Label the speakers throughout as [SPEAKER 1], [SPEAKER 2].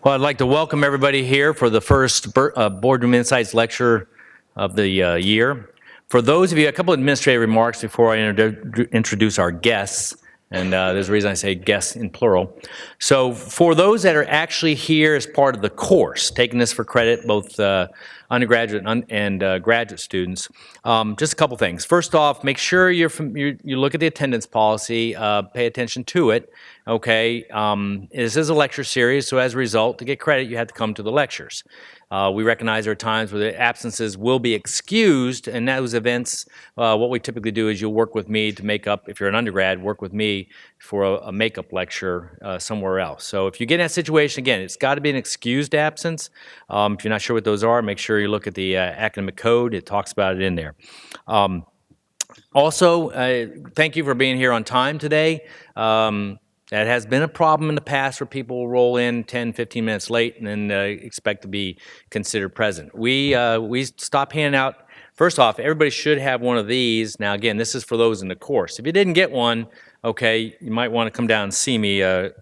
[SPEAKER 1] Well, I'd like to welcome everybody here for the first Boardroom Insights lecture of the year. For those of you, a couple of administrative remarks before I introduce our guests, and there's a reason I say guests in plural. So for those that are actually here as part of the course, taking this for credit, both undergraduate and graduate students, just a couple things. First off, make sure you look at the attendance policy, pay attention to it, okay? This is a lecture series, so as a result, to get credit, you have to come to the lectures. We recognize there are times where the absences will be excused, and those events, what we typically do is you'll work with me to make up, if you're an undergrad, work with me for a makeup lecture somewhere else. So if you get in that situation, again, it's got to be an excused absence. If you're not sure what those are, make sure you look at the academic code. It talks about it in there. Also, thank you for being here on time today. That has been a problem in the past where people will roll in 10, 15 minutes late and then expect to be considered present. We stopped handing out, first off, everybody should have one of these. Now, again, this is for those in the course. If you didn't get one, okay, you might want to come down and see me. So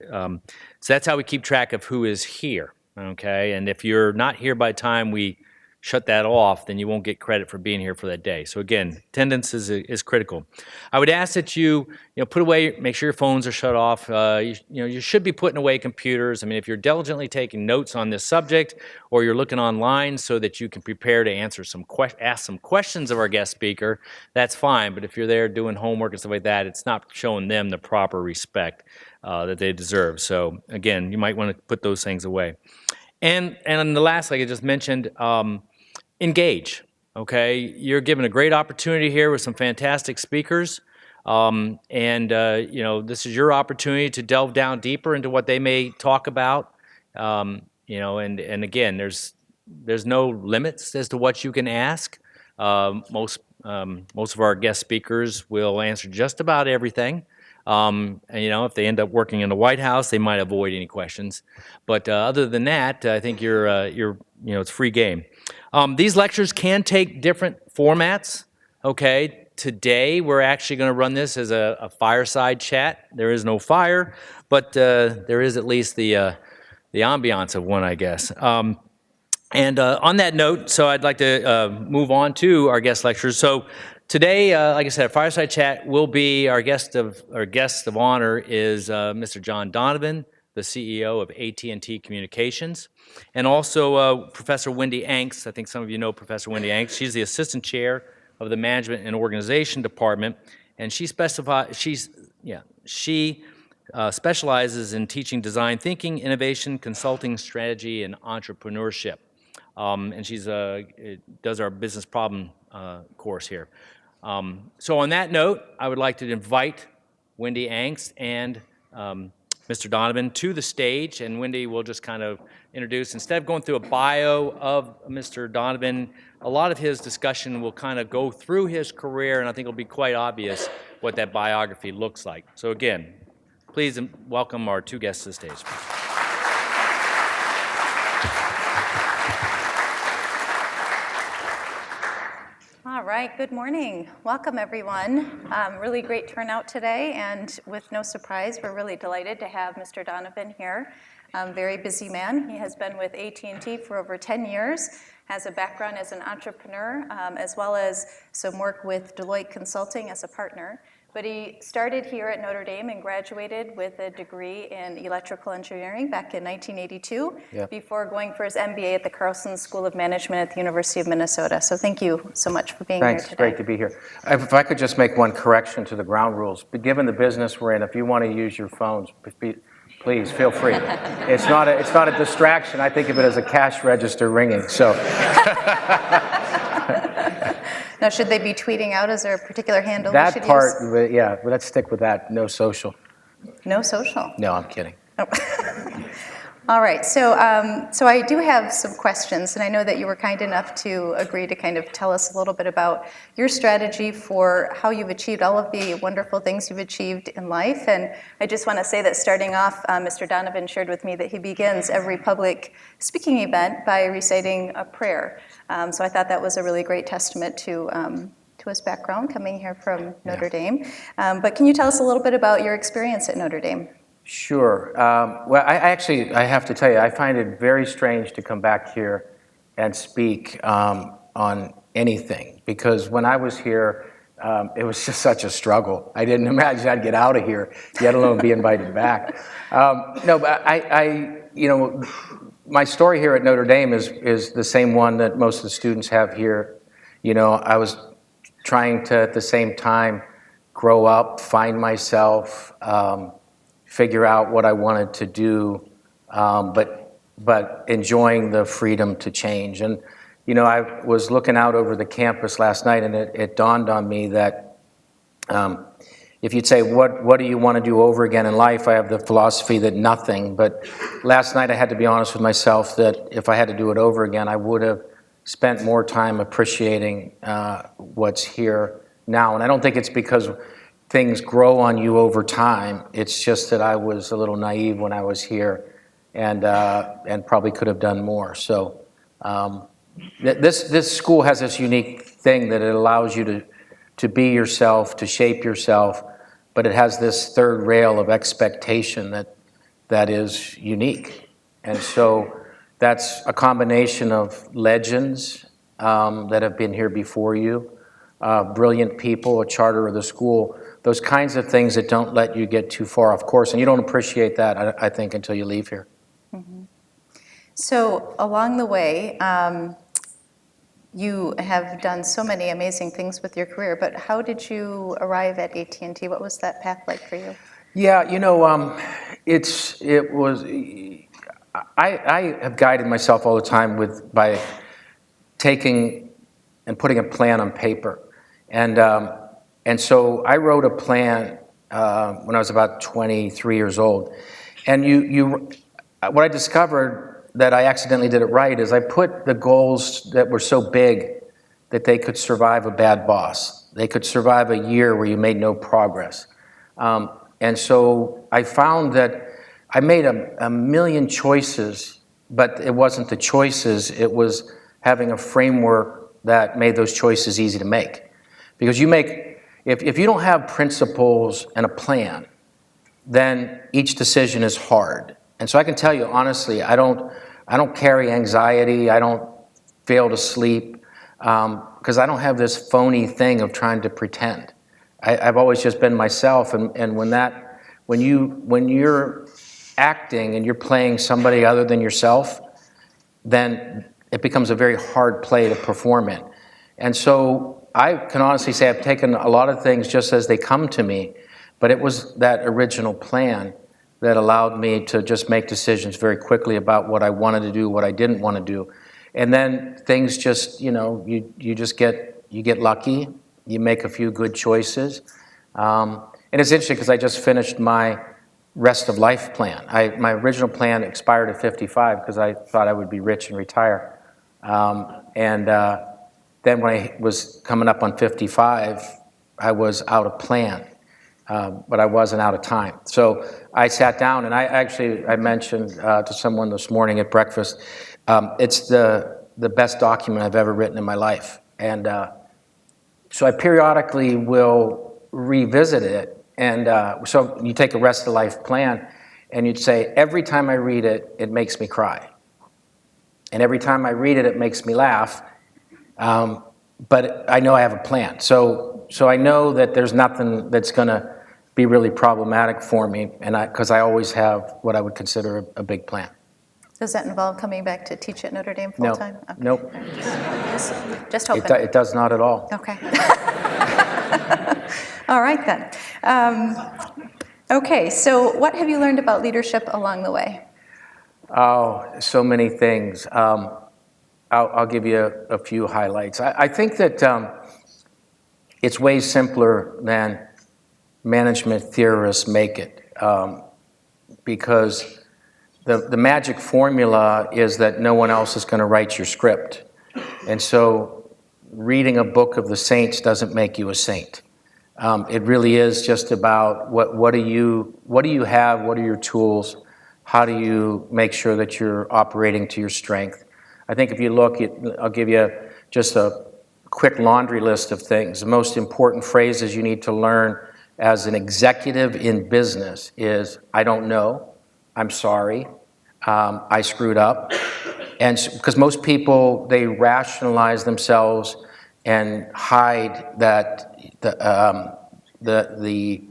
[SPEAKER 1] that's how we keep track of who is here, okay? And if you're not here by the time we shut that off, then you won't get credit for being here for that day. So again, attendance is critical. I would ask that you put away, make sure your phones are shut off. You should be putting away computers. I mean, if you're diligently taking notes on this subject, or you're looking online so that you can prepare to answer ask some questions of our guest speaker, that's fine. But if you're there doing homework and stuff like that, it's not showing them the proper respect that they deserve. So again, you might want to put those things away. And the last, like I just mentioned, engage, okay? You're given a great opportunity here with some fantastic speakers, this is your opportunity to delve down deeper into what they may talk about, and again, there's no limits as to what you can ask. Most of our guest speakers will answer just about everything. If they end up working in the White House, they might avoid any questions. But other than that, I think it's free game. These lectures can take different formats, okay? Today, we're actually going to run this as a fireside chat. There is no fire, but there is at least the ambiance of one, I guess. On that note, so I'd like to move on to our guest lectures. So today, like I said, fireside chat will be our guest of honor is Mr. John Donovan, the CEO of AT&T Communications, and also Professor Wendy Angst. I think some of you know Professor Wendy Angst. She's the assistant chair of the Management and Organization Department, and she specializes in teaching design thinking, innovation, consulting, strategy, and entrepreneurship. And she does our business problem course here. So on that note, I would like to invite Wendy Angst and Mr. Donovan to the stage, and Wendy will just kind of introduce. Instead of going through a bio of Mr. Donovan, a lot of his discussion will kind of go through his career, and I think it'll be quite obvious what that biography looks like. So again, please welcome our two guests to the stage.
[SPEAKER 2] All right, good morning. Welcome, everyone. Really great turnout today, and with no surprise, we're really delighted to have Mr. Donovan here. Very busy man. He has been with AT&T for over 10 years, has a background as an entrepreneur, as well as some work with Deloitte Consulting as a partner. But he started here at Notre Dame and graduated with a degree in electrical engineering back in 1982, before going for his MBA at the Carlson School of Management at the University of Minnesota. So thank you so much for being here today.
[SPEAKER 3] Thanks, great to be here. If I could just make one correction to the ground rules. But given the business we're in, if you want to use your phones, please feel free. It's not a distraction. I think of it as a cash register ringing. So.
[SPEAKER 2] Now, should they be tweeting out? Is there a particular handle we should
[SPEAKER 3] part,
[SPEAKER 2] use?
[SPEAKER 3] yeah, let's stick with that. No social.
[SPEAKER 2] No social?
[SPEAKER 3] No, I'm kidding.
[SPEAKER 2] Oh. All right, so I do have some questions, and I know that you were kind enough to agree to kind of tell us a little bit about your strategy for how you've achieved all of the wonderful things you've achieved in life. And I just want to say that starting off, Mr. Donovan shared with me that he begins every public speaking event by reciting a prayer. So I thought that was a really great testament to his background coming here from Notre Dame. But can you tell us a little bit about your experience at Notre Dame?
[SPEAKER 3] Sure. Well, I have to tell you, I find it very strange to come back here and speak on anything, because when I was here, it was just such a struggle. I didn't imagine I'd get out of here, let alone be invited back. No, but my story here at Notre Dame is the same one that most of the students have here. I was trying to, at the same time, grow up, find myself, figure out what I wanted to do, but enjoying the freedom to change. And I was looking out over the campus last night, and it dawned on me that if you'd say, what do you want to do over again in life? I have the philosophy that nothing. But last night I had to be honest with myself that if I had to do it over again, I would have spent more time appreciating what's here now. And I don't think it's because things grow on you over time. It's just that I was a little naive when I was here, and probably could have done more. So this school has this unique thing that it allows you to be yourself, to shape yourself, but it has this third rail of expectation that is unique. And so that's a combination of legends that have been here before you, brilliant people, a charter of the school, those kinds of things that don't let you get too far off course. And you don't appreciate that, I think, until you leave here.
[SPEAKER 2] Mm-hmm. So along the way, you have done so many amazing things with your career, but how did you arrive at AT&T? What was that path like for you?
[SPEAKER 3] Yeah, I have guided myself all the time by taking and putting a plan on paper. And so I wrote a plan when I was about 23 years old. And what I discovered that I accidentally did it right is I put the goals that were so big that they could survive a bad boss. They could survive a year where you made no progress. And so I found that I made a million choices, but it wasn't the choices, it was having a framework that made those choices easy to make. Because if you don't have principles and a plan, then each decision is hard. And so I can tell you honestly, I don't carry anxiety, I don't fail to sleep, because I don't have this phony thing of trying to pretend. I've always just been myself, and when you're acting and you're playing somebody other than yourself, then it becomes a very hard play to perform in. And so I can honestly say I've taken a lot of things just as they come to me, but it was that original plan that allowed me to just make decisions very quickly about what I wanted to do, what I didn't want to do. And then things just, you get lucky, you make a few good choices. And it's interesting because I just finished my rest of life plan. My original plan expired at 55 because I thought I would be rich and retire. Then when I was coming up on 55, I was out of plan. But I wasn't out of time. So I sat down and I mentioned to someone this morning at breakfast, it's the best document I've ever written in my life. And so I periodically will revisit it. And so you take a rest of life plan and you'd say, every time I read it, it makes me cry. And every time I read it, it makes me laugh. But I know I have a plan. So I know that there's nothing that's going to be really problematic for me, and because I always have what I would consider a big plan.
[SPEAKER 2] Does that involve coming back to teach at Notre Dame full time? Okay.
[SPEAKER 3] Nope.
[SPEAKER 2] Just hoping.
[SPEAKER 3] It does not at all.
[SPEAKER 2] Okay. All right then. Okay, so what have you learned about leadership along the way?
[SPEAKER 3] Oh, so many things. I'll give you a few highlights. I think that it's way simpler than management theorists make it, because the magic formula is that no one else is going to write your script. And so reading a book of the saints doesn't make you a saint. It really is just about what do you have, what are your tools, how do you make sure that you're operating to your strength. I think if you look, I'll give you just a quick laundry list of things. The most important phrases you need to learn as an executive in business is, I don't know, I'm sorry, I screwed up. And because most people, they rationalize themselves and hide that the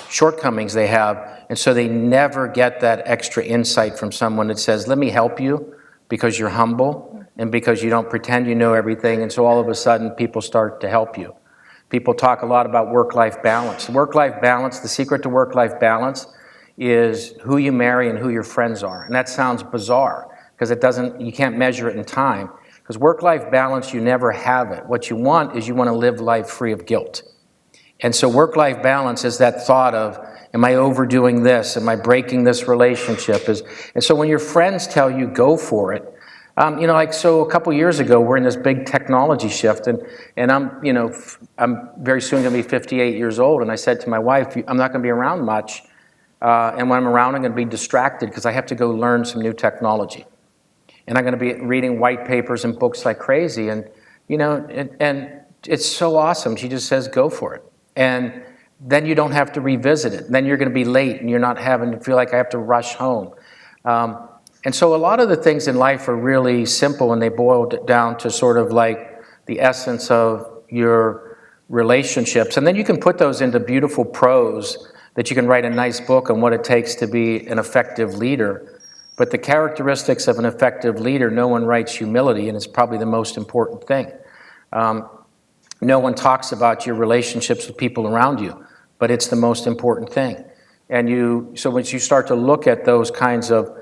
[SPEAKER 3] shortcomings they have, and so they never get that extra insight from someone that says, let me help you, because you're humble and because you don't pretend you know everything, and so all of a sudden people start to help you. People talk a lot about work-life balance. Work-life balance, the secret to work-life balance is who you marry and who your friends are. And that sounds bizarre because you can't measure it in time. Because work-life balance, you never have it. What you want is you want to live life free of guilt. And so work-life balance is that thought of, am I overdoing this? Am I breaking this relationship? And so when your friends tell you, go for it, so a couple years ago, we're in this big technology shift, and I'm very soon going to be 58 years old, and I said to my wife, I'm not going to be around much, and when I'm around, I'm going to be distracted because I have to go learn some new technology. And I'm going to be reading white papers and books like crazy, and it's so awesome. She just says, go for it. And then you don't have to revisit it. Then you're going to be late, and you're not having to feel like I have to rush home. And so a lot of the things in life are really simple, and they boil down to sort of like the essence of your relationships. And then you can put those into beautiful prose that you can write a nice book on what it takes to be an effective leader. But the characteristics of an effective leader, no one writes humility, and it's probably the most important thing. No one talks about your relationships with people around you, but it's the most important thing. And so once you start to look at those kinds of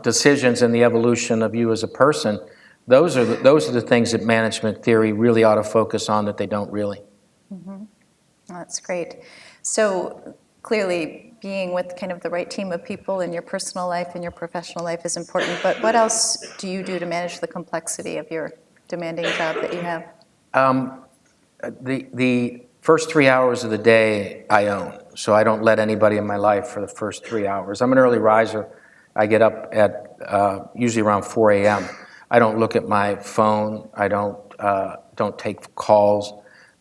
[SPEAKER 3] decisions and the evolution of you as a person, those are the things that management theory really ought to focus on that they don't really.
[SPEAKER 2] Mm-hmm. That's great. So clearly being with kind of the right team of people in your personal life and your professional life is important, but what else do you do to manage the complexity of your demanding job that you have?
[SPEAKER 3] The first 3 hours of the day I own, so I don't let anybody in my life for the first 3 hours. I'm an early riser. I get up at usually around 4 a.m. I don't look at my phone. I don't take calls.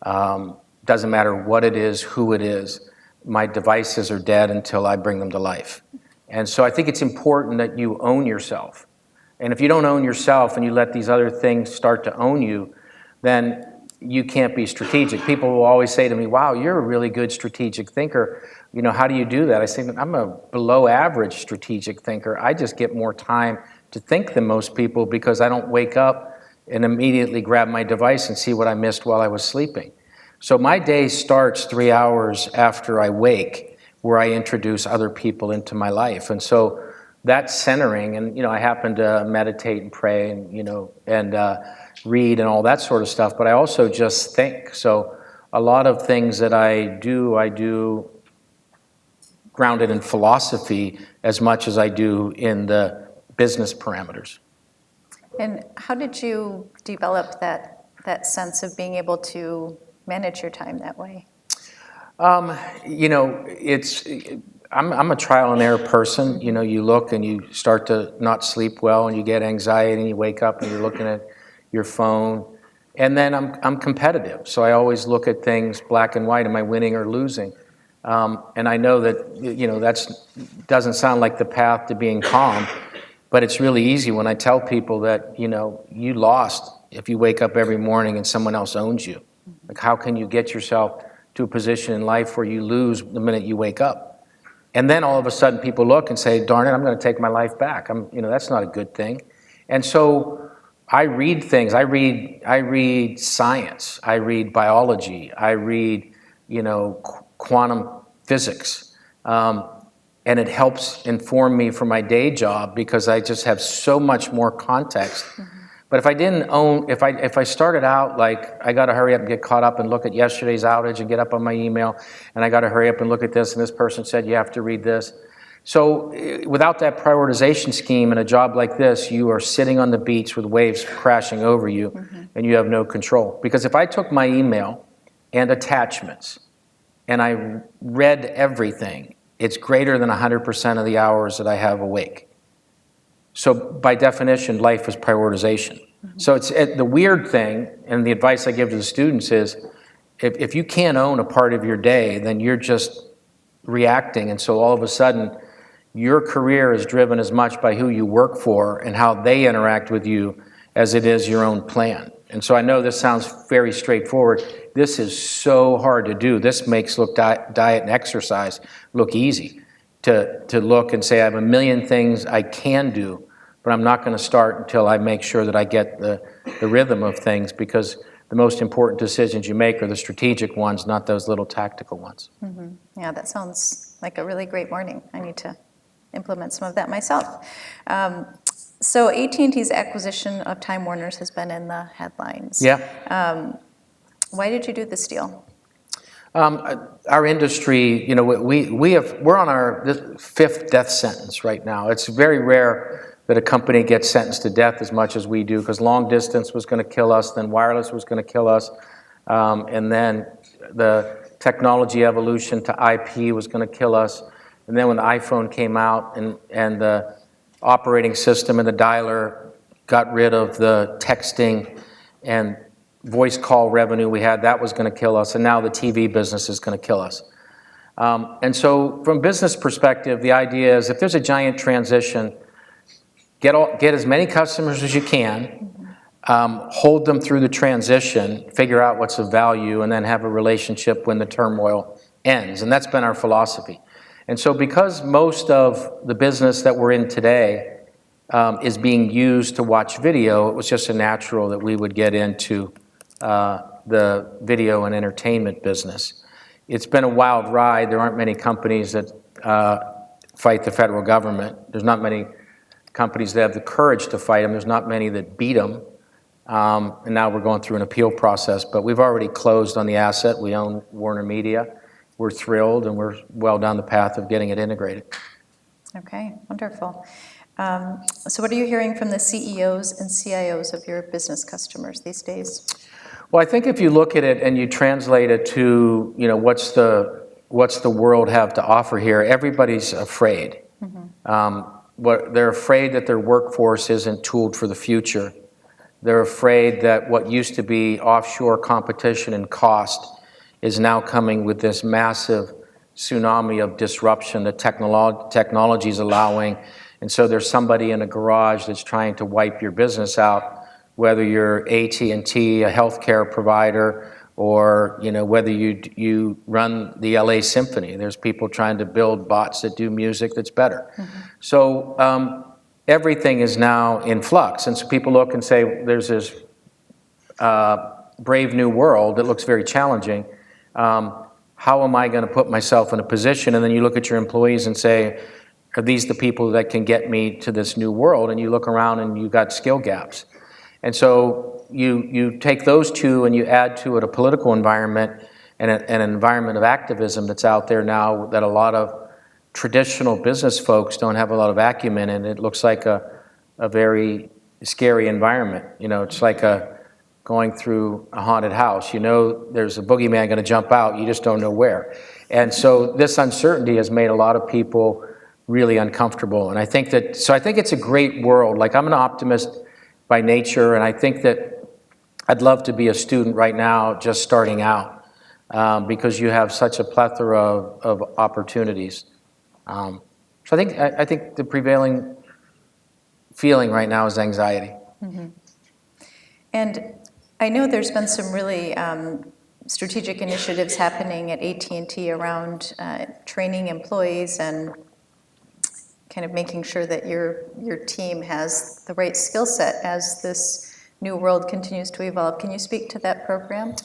[SPEAKER 3] Doesn't matter what it is, who it is. My devices are dead until I bring them to life. And so I think it's important that you own yourself. And if you don't own yourself and you let these other things start to own you, then you can't be strategic. People will always say to me, wow, you're a really good strategic thinker. How do you do that? I say, I'm a below average strategic thinker. I just get more time to think than most people because I don't wake up and immediately grab my device and see what I missed while I was sleeping. So my day starts 3 hours after I wake, where I introduce other people into my life. And so that centering, and I happen to meditate and pray and read and all that sort of stuff, but I also just think. So a lot of things that I do grounded in philosophy as much as I do in the business parameters.
[SPEAKER 2] And how did you develop that sense of being able to manage your time that way? I'm a trial and error person. You look and you start to not sleep well and you get anxiety and you wake up and you're looking at your phone. And then I'm competitive. So I always look at things black and white. Am I winning or losing? And I know that, that doesn't sound like the path to being calm, but it's really easy when I tell people that, you lost if you wake up every morning and someone else owns you. Like, how can you get yourself to a position in life where you lose the minute you wake up? And then all of a sudden people look and say, darn it, I'm going to take my life back. That's not a good thing. And so I read things. I read science. I read biology. I read, quantum physics. And it helps inform me for my day job because I just have so much more context. Mm-hmm. But if I started out like I got to hurry up and get caught up and look at yesterday's outage and get up on my email, and I got to hurry up and look at this, and this person said you have to read this. So without that prioritization scheme in a job like this, you are sitting on the beach with waves crashing over you, mm-hmm. and you have no control. Because if I took my email and attachments and I read everything, it's greater than 100% of the hours that I have awake. So by definition, life is prioritization. Mm-hmm. So it's the weird thing, and the advice I give to the students is,
[SPEAKER 3] if you can't own a part of your day, then you're just reacting. And so all of a sudden, your career is driven as much by who you work for and how they interact with you as it is your own plan. And so I know this sounds very straightforward. This is so hard to do. This makes diet and exercise look easy. To look and say, I have a million things I can do, but I'm not going to start until I make sure that I get the rhythm of things, because the most important decisions you make are the strategic ones, not those little tactical ones.
[SPEAKER 2] Mm-hmm. Yeah, that sounds like a really great morning. I need to implement some of that myself. So AT&T's acquisition of Time Warner's has been in the headlines.
[SPEAKER 3] Yeah.
[SPEAKER 2] Why did you do this deal?
[SPEAKER 3] Our industry, you know, we're on our fifth death sentence right now. It's very rare that a company gets sentenced to death as much as we do, because long distance was going to kill us, then wireless was going to kill us, and then the technology evolution to IP was going to kill us, and then when the iPhone came out and the operating system and the dialer got rid of the texting and voice call revenue we had, that was going to kill us, and now the TV business is going to kill us. And so from a business perspective, the idea is if there's a giant transition, get as many customers as you can, hold them through the transition, figure out what's of value, and then have a relationship when the turmoil ends. And that's been our philosophy. And so because most of the business that we're in today is being used to watch video, it was just a natural that we would get into the video and entertainment business. It's been a wild ride. There aren't many companies that fight the federal government. There's not many companies that have the courage to fight them. There's not many that beat them. And now we're going through an appeal process. But we've already closed on the asset. We own Warner Media. We're thrilled, and we're well down the path of getting it integrated.
[SPEAKER 2] Okay, wonderful. So what are you hearing from the CEOs and CIOs of your business customers these days?
[SPEAKER 3] Well, I think if you look at it and you translate it to, you know, what's the world have to offer here, everybody's afraid. Mm-hmm. They're afraid that their workforce isn't tooled for the future. They're afraid that what used to be offshore competition and cost is now coming with this massive tsunami of disruption that technology is allowing. And so there's somebody in a garage that's trying to wipe your business out, whether you're AT&T, a healthcare provider, or you know whether you run the LA Symphony. There's people trying to build bots that do music that's better. Mm-hmm. So everything is now in flux. And so people look and say, there's this brave new world that looks very challenging. How am I going to put myself in a position? And then you look at your employees and say, are these the people that can get me to this new world? And you look around and you've got skill gaps. And so you take those two and you add to it a political environment and an environment of activism that's out there now that a lot of traditional business folks don't have a lot of acumen in. It looks like a very scary environment. You know, it's like going through a haunted house. You know there's a boogeyman going to jump out, you just don't know where. And so this uncertainty has made a lot of people really uncomfortable. And I think it's a great world. Like, I'm an optimist by nature, and I think that I'd love to be a student right now just starting out, because you have such a plethora of opportunities. So I think the prevailing feeling right now is anxiety.
[SPEAKER 2] Mm-hmm. And I know there's been some really strategic initiatives happening at AT&T around training employees and kind of making sure that your team has the right skill set as this new world continues to evolve. Can you speak to that program?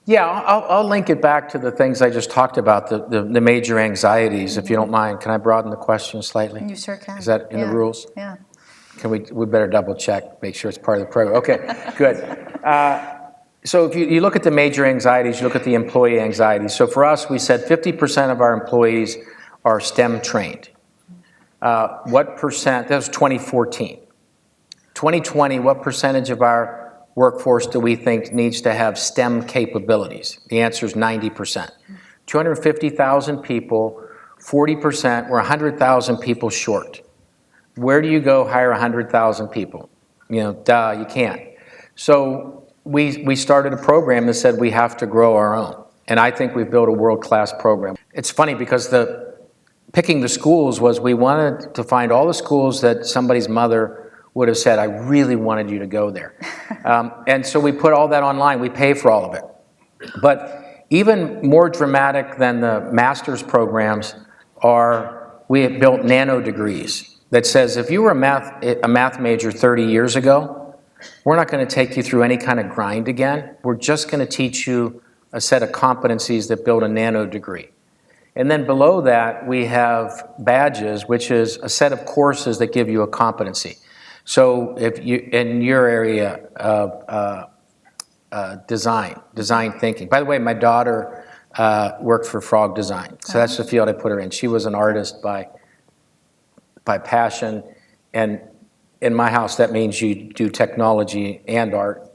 [SPEAKER 3] Yeah, I'll link it back to the things I just talked about, the major anxieties, mm-hmm. if you don't mind. Can I broaden the question slightly?
[SPEAKER 2] You sure can.
[SPEAKER 3] Is that in the rules?
[SPEAKER 2] Yeah.
[SPEAKER 3] We better double check, make sure it's part of the program. Okay, good. So if you look at the major anxieties, you look at the employee anxieties. So for us, we said 50% of our employees are STEM trained. What percent, that was 2014. 2020, what percentage of our workforce do we think needs to have STEM capabilities? The answer is 90%. 250,000 people, 40%, we're 100,000 people short. Where do you go hire 100,000 people? You know, you can't. So we started a program that said we have to grow our own. And I think we've built a world-class program. It's funny because picking the schools was we wanted to find all the schools that somebody's mother would have said, I really wanted you to go there. And so we put all that online. We pay for all of it. But even more dramatic than the master's programs we have built nano degrees that says if you were a math major 30 years ago, we're not going to take you through any kind of grind again. We're just going to teach you a set of competencies that build a nano degree. And then below that, we have badges, which is a set of courses that give you a competency. So if you, in your area of design thinking. By the way, my daughter worked for Frog Design, so that's the field I put her in. She was an artist by passion, and in my house that means you do technology and art.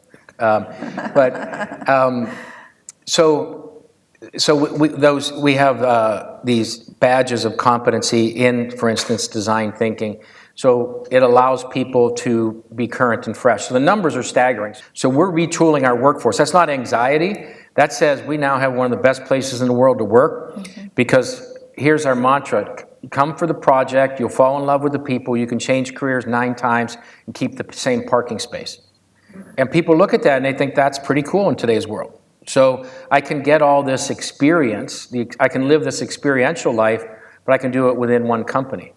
[SPEAKER 3] So we have these badges of competency in, for instance, design thinking. So it allows people to be current and fresh. So the numbers are staggering. So we're retooling our workforce. That's not anxiety. That says we now have one of the best places in the world to work, because here's our mantra. Come for the project, you'll fall in love with the people, you can change careers 9 times and keep the same parking space. And people look at that and they think that's pretty cool in today's world. So I can get all this experience, I can live this experiential life, but I can do it within one company.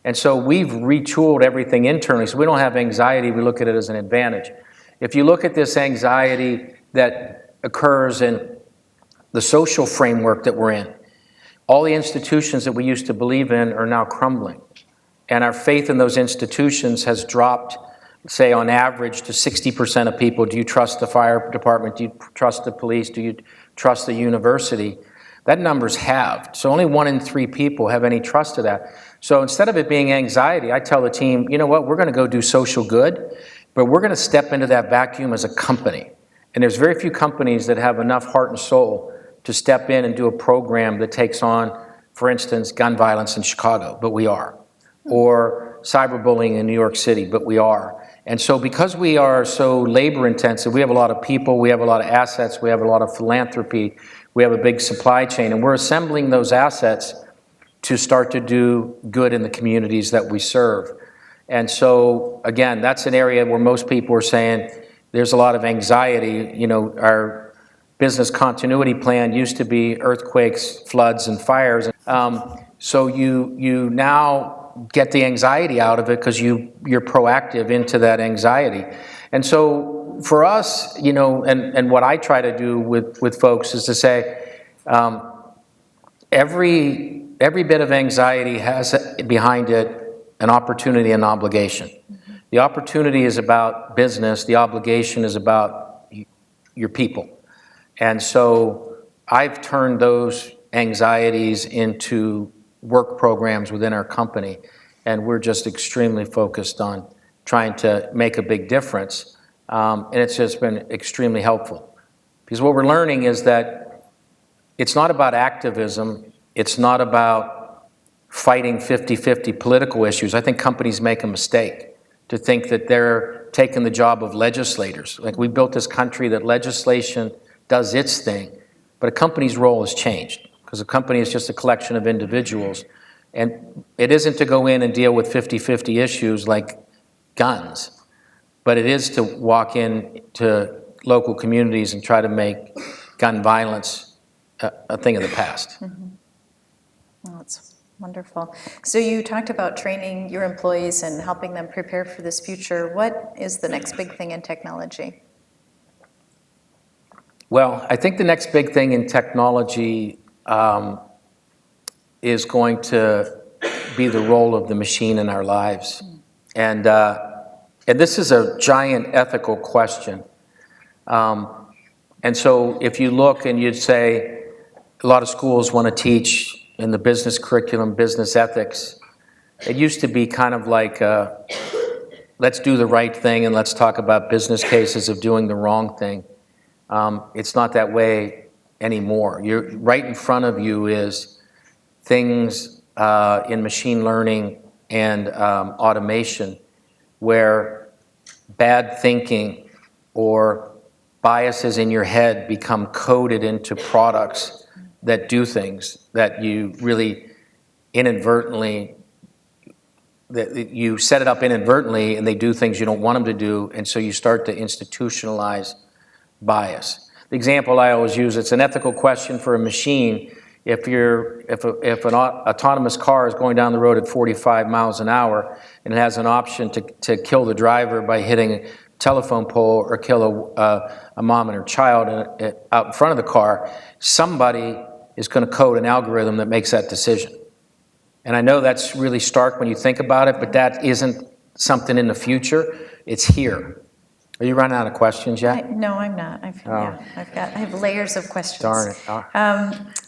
[SPEAKER 3] And so we've retooled everything internally, so we don't have anxiety, we look at it as an advantage. If you look at this anxiety that occurs in the social framework that we're in, all the institutions that we used to believe in are now crumbling. And our faith in those institutions has dropped, say on average, to 60% of people. Do you trust the fire department? Do you trust the police? Do you trust the university? That number's halved. So only 1 in 3 people have any trust to that. So instead of it being anxiety, I tell the team, you know what, we're going to go do social good, but we're going to step into that vacuum as a company. And there's very few companies that have enough heart and soul to step in and do a program that takes on, for instance, gun violence in Chicago, but we are. Or cyberbullying in New York City, but we are. And so because we are so labor intensive, we have a lot of people, we have a lot of assets, we have a lot of philanthropy, we have a big supply chain, and we're assembling those assets to start to do good in the communities that we serve. And so, again, that's an area where most people are saying there's a lot of anxiety. You know, our business continuity plan used to be earthquakes, floods, and fires. So you now get the anxiety out of it because you're proactive into that anxiety. And so for us, you know, and what I try to do with folks is to say, every bit of anxiety has behind it an opportunity and obligation. The opportunity is about business. The obligation is about your people. And so I've turned those anxieties into work programs within our company, and we're just extremely focused on trying to make a big difference. And it's just been extremely helpful. Because what we're learning is that it's not about activism. It's not about fighting 50-50 political issues. I think companies make a mistake to think that they're taking the job of legislators. Like, we built this country that legislation does its thing, but a company's role has changed because a company is just a collection of individuals. And it isn't to go in and deal with 50-50 issues like guns, but it is to walk into local communities and try to make gun violence a thing of the past.
[SPEAKER 2] Mm-hmm. Well, that's wonderful. So you talked about training your employees and helping them prepare for this future. What is the next big thing in technology?
[SPEAKER 3] Well, I think the next big thing in technology is going to be the role of the machine in our lives. And this is a giant ethical question. And so if you look and you'd say, a lot of schools want to teach in the business curriculum, business ethics. It used to be kind of like, let's do the right thing and let's talk about business cases of doing the wrong thing. It's not that way anymore. Right in front of you is things in machine learning and automation where bad thinking or biases in your head become coded into products that do things that you really inadvertently, that you set it up inadvertently and they do things you don't want them to do, and so you start to institutionalize bias. The example I always use, it's an ethical question for a machine. If an autonomous car is going down the road at 45 miles an hour and it has an option to kill the driver by hitting a telephone pole or kill a mom and her child out in front of the car, somebody is going to code an algorithm that makes that decision. And I know that's really stark when you think about it, but that isn't something in the future. It's here. Are you running out of questions yet?
[SPEAKER 2] No, I'm not. I have layers of questions.
[SPEAKER 3] Darn it.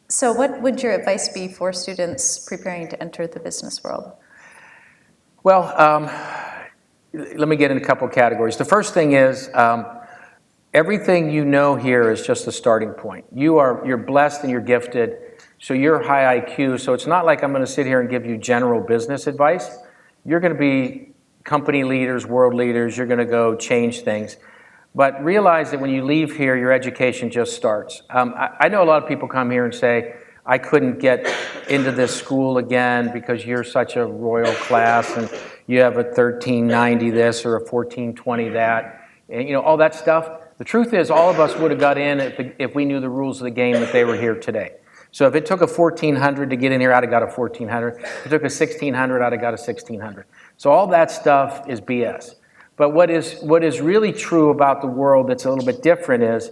[SPEAKER 2] So what would your advice be for students preparing to enter the business world?
[SPEAKER 3] Well, let me get in a couple categories. The first thing is, everything you know here is just a starting point. You're blessed and you're gifted, so you're high IQ, so it's not like I'm going to sit here and give you general business advice. You're going to be company leaders, world leaders, you're going to go change things. But realize that when you leave here, your education just starts. I know a lot of people come here and say, I couldn't get into this school again because you're such a royal class and you have a 1390 this or a 1420 that, and all that stuff. The truth is, all of us would have got in if we knew the rules of the game that they were here today. So if it took a 1400 to get in here, I'd have got a 1400. If it took a 1600, I'd have got a 1600. So all that stuff is BS. But what is really true about the world that's a little bit different is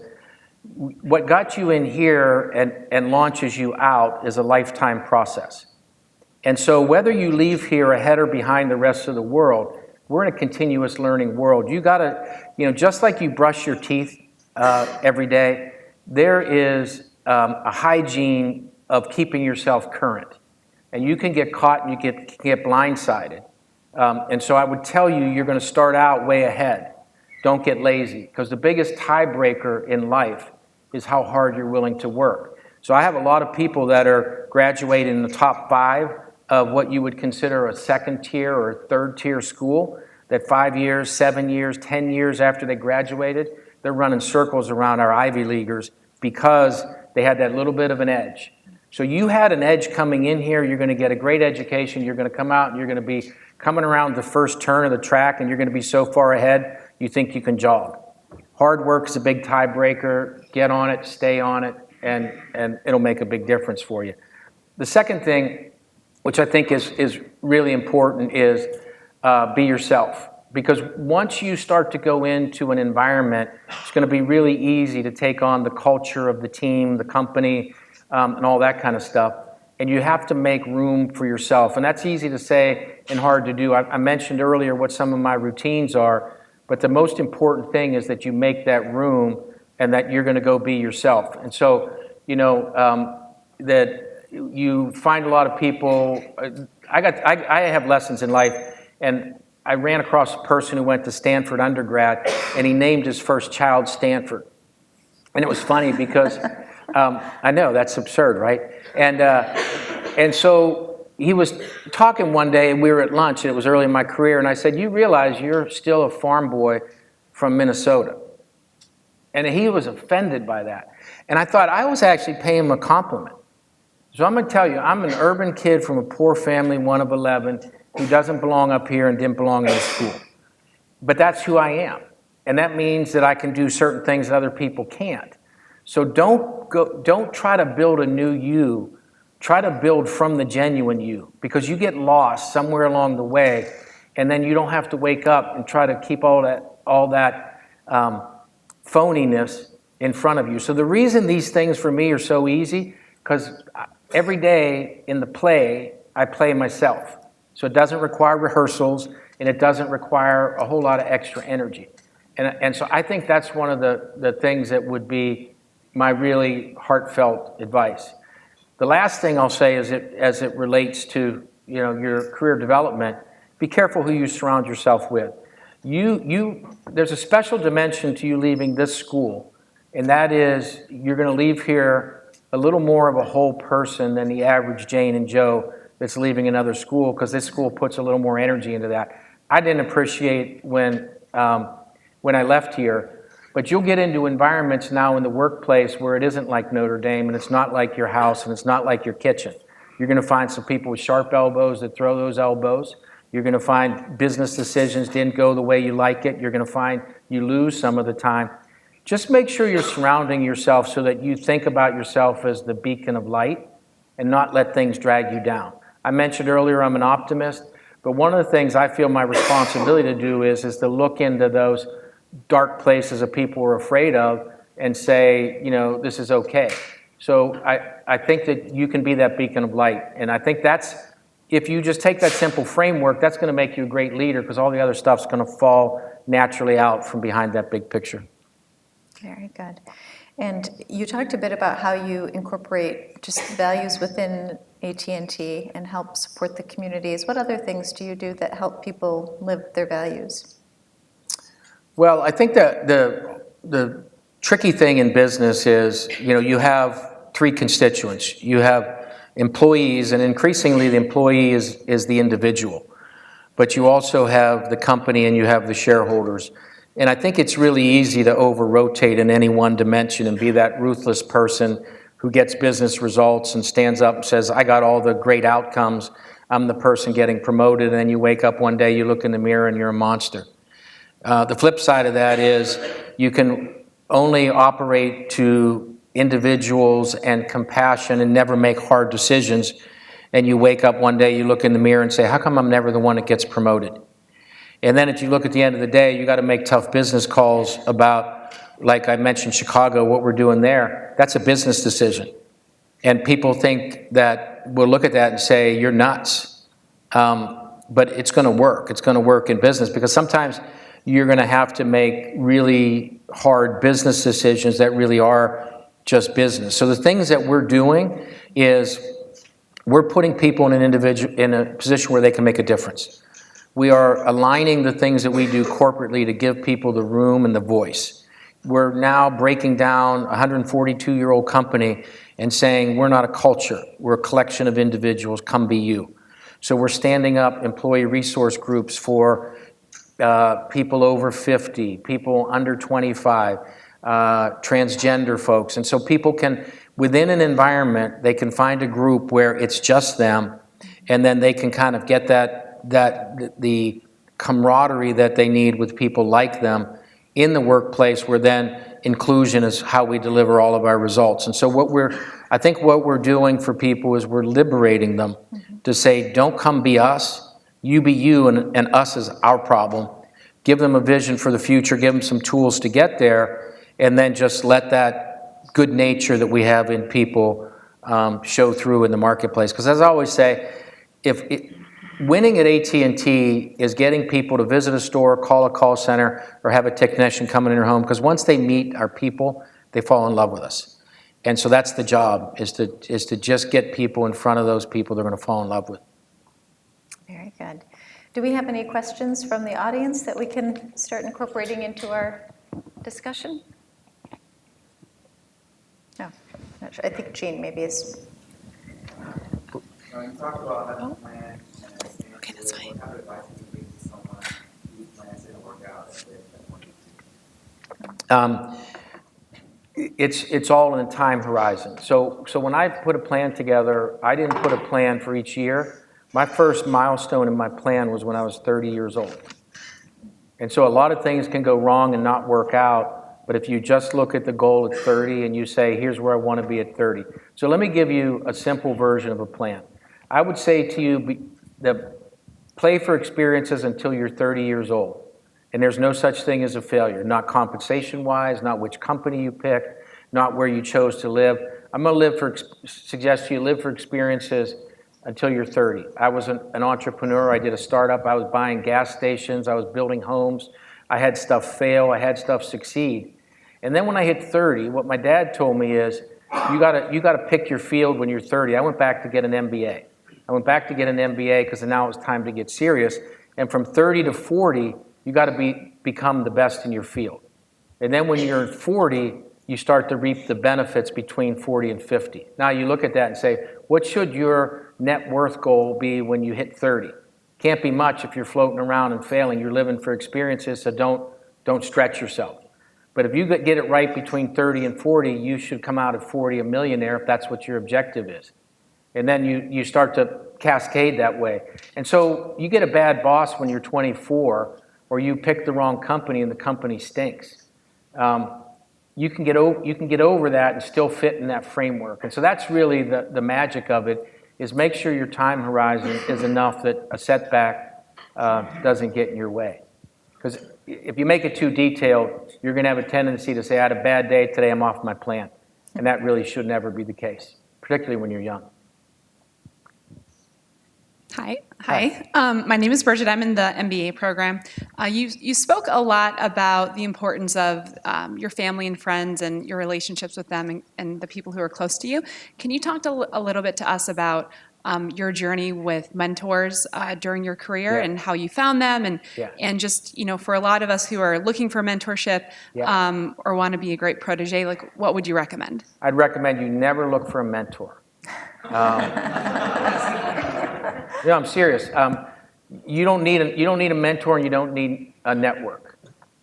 [SPEAKER 3] what got you in here and launches you out is a lifetime process. And so whether you leave here ahead or behind the rest of the world, we're in a continuous learning world. You gotta, just like you brush your teeth every day, there is a hygiene of keeping yourself current. And you can get caught and you get blindsided. And so I would tell you, you're going to start out way ahead. Don't get lazy, because the biggest tiebreaker in life is how hard you're willing to work. So I have a lot of people that are graduating in the top 5 of what you would consider a second tier or third tier school, that 5 years, 7 years, 10 years after they graduated, they're running circles around our Ivy Leaguers because they had that little bit of an edge. So you had an edge coming in here, you're going to get a great education, you're going to come out and you're going to be coming around the first turn of the track and you're going to be so far ahead, you think you can jog. Hard work is a big tiebreaker. Get on it, stay on it, and it'll make a big difference for you. The second thing, which I think is really important, is be yourself. Because once you start to go into an environment, it's going to be really easy to take on the culture of the team, the company, and all that kind of stuff. And you have to make room for yourself. And that's easy to say and hard to do. I mentioned earlier what some of my routines are, but the most important thing is that you make that room and that you're going to go be yourself. And so, that you find a lot of people. I have lessons in life, and I ran across a person who went to Stanford undergrad, and he named his first child Stanford. And it was funny because I know that's absurd, right? And so he was talking one day, and we were at lunch, and it was early in my career, and I said, "You realize you're still a farm boy from Minnesota?" And he was offended by that. And I thought I was actually paying him a compliment. So I'm going to tell you, I'm an urban kid from a poor family, one of 11, who doesn't belong up here and didn't belong in a school. But that's who I am. And that means that I can do certain things that other people can't. So don't try to build a new you. Try to build from the genuine you, because you get lost somewhere along the way, and then you don't have to wake up and try to keep all that phoniness in front of you. So the reason these things for me are so easy, because every day in the play, I play myself. So it doesn't require rehearsals, and it doesn't require a whole lot of extra energy. And so I think that's one of the things that would be my really heartfelt advice. The last thing I'll say is as it relates to your career development, be careful who you surround yourself with. There's a special dimension to you leaving this school, and that is you're going to leave here a little more of a whole person than the average Jane and Joe that's leaving another school, because this school puts a little more energy into that. I didn't appreciate when when I left here. But you'll get into environments now in the workplace where it isn't like Notre Dame, and it's not like your house, and it's not like your kitchen. You're going to find some people with sharp elbows that throw those elbows. You're going to find business decisions didn't go the way you like it. You're going to find you lose some of the time. Just make sure you're surrounding yourself so that you think about yourself as the beacon of light and not let things drag you down. I mentioned earlier I'm an optimist, but one of the things I feel my responsibility to do is to look into those dark places that people are afraid of and say, you know, this is okay. So I think that you can be that beacon of light. And I think that's, if you just take that simple framework, that's going to make you a great leader because all the other stuff's going to fall naturally out from behind that big picture.
[SPEAKER 2] Very good. And you talked a bit about how you incorporate just values within AT&T and help support the communities. What other things do you do that help people live their values?
[SPEAKER 3] Well, I think that the tricky thing in business is, you know, you have three constituents. You have employees, and increasingly the employee is the individual. But you also have the company and you have the shareholders. And I think it's really easy to over-rotate in any one dimension and be that ruthless person who gets business results and stands up and says, I got all the great outcomes. I'm the person getting promoted. And then you wake up one day, you look in the mirror and you're a monster. The flip side of that is you can only operate to individuals and compassion and never make hard decisions. And you wake up one day, you look in the mirror and say, how come I'm never the one that gets promoted? And then if you look at the end of the day, you got to make tough business calls about, like I mentioned, Chicago, what we're doing there. That's a business decision. And people think that we'll look at that and say, you're nuts. But it's going to work. It's going to work in business because sometimes you're going to have to make really hard business decisions that really are just business. So the things that we're doing is we're putting people in a position where they can make a difference. We are aligning the things that we do corporately to give people the room and the voice. We're now breaking down a 142-year-old company and saying we're not a culture, we're a collection of individuals, come be you. So we're standing up employee resource groups for people over 50, people under 25, transgender folks. And so people can, within an environment, they can find a group where it's just them, and then they can kind of get the camaraderie that they need with people like them in the workplace, where then inclusion is how we deliver all of our results. And so I think what we're doing for people is we're liberating them to say, don't come be us, you be you, and us is our problem. Give them a vision for the future, give them some tools to get there, and then just let that good nature that we have in people show through in the marketplace. Because as I always say, winning at AT&T is getting people to visit a store, call a call center, or have a technician come in their home, because once they meet our people, they fall in love with us. And so that's the job, is to just get people in front of those people they're going to fall in love with.
[SPEAKER 2] Very good. Do we have any questions from the audience that we can start incorporating into our discussion? No, not sure. I think Jean maybe is.
[SPEAKER 4] You talked about having a plan.
[SPEAKER 2] Okay, that's fine.
[SPEAKER 4] How advice would you give to someone whose plans didn't work out as they wanted to?
[SPEAKER 3] It's all in a time horizon. So when I put a plan together, I didn't put a plan for each year. My first milestone in my plan was when I was 30 years old. And so a lot of things can go wrong and not work out, but if you just look at the goal at 30 and you say, here's where I want to be at 30. So let me give you a simple version of a plan. I would say to you that play for experiences until you're 30 years old. And there's no such thing as a failure, not compensation-wise, not which company you picked, not where you chose to live. I'm going to suggest to you live for experiences until you're 30. I was an entrepreneur. I did a startup. I was buying gas stations. I was building homes. I had stuff fail. I had stuff succeed. And then when I hit 30, what my dad told me is, you gotta pick your field when you're 30. I went back to get an MBA. I went back to get an MBA because now it was time to get serious. And from 30 to 40, you got to become the best in your field. And then when you're 40, you start to reap the benefits between 40 and 50. Now you look at that and say, what should your net worth goal be when you hit 30? Can't be much if you're floating around and failing. You're living for experiences, so Don't stretch yourself. But if you get it right between 30 and 40, you should come out at 40 a millionaire if that's what your objective is. And then you start to cascade that way. And so you get a bad boss when you're 24, or you pick the wrong company and the company stinks. You can get over that and still fit in that framework. And so that's really the magic of it, is make sure your time horizon is enough that a setback doesn't get in your way. Because if you make it too detailed, you're going to have a tendency to say, I had a bad day today, I'm off my plan. And that really should never be the case, particularly when you're young.
[SPEAKER 5] Hi. My name is Bridget. I'm in the MBA program. You spoke a lot about the importance of your family and friends and your relationships with them and the people who are close to you. Can you talk a little bit to us about your journey with mentors during your career and how you found them and just, for a lot of us who are looking for mentorship or want to be a great protege, like what would you recommend?
[SPEAKER 3] I'd recommend you never look for a mentor. No, I'm serious. You don't need a mentor, and you don't need a network.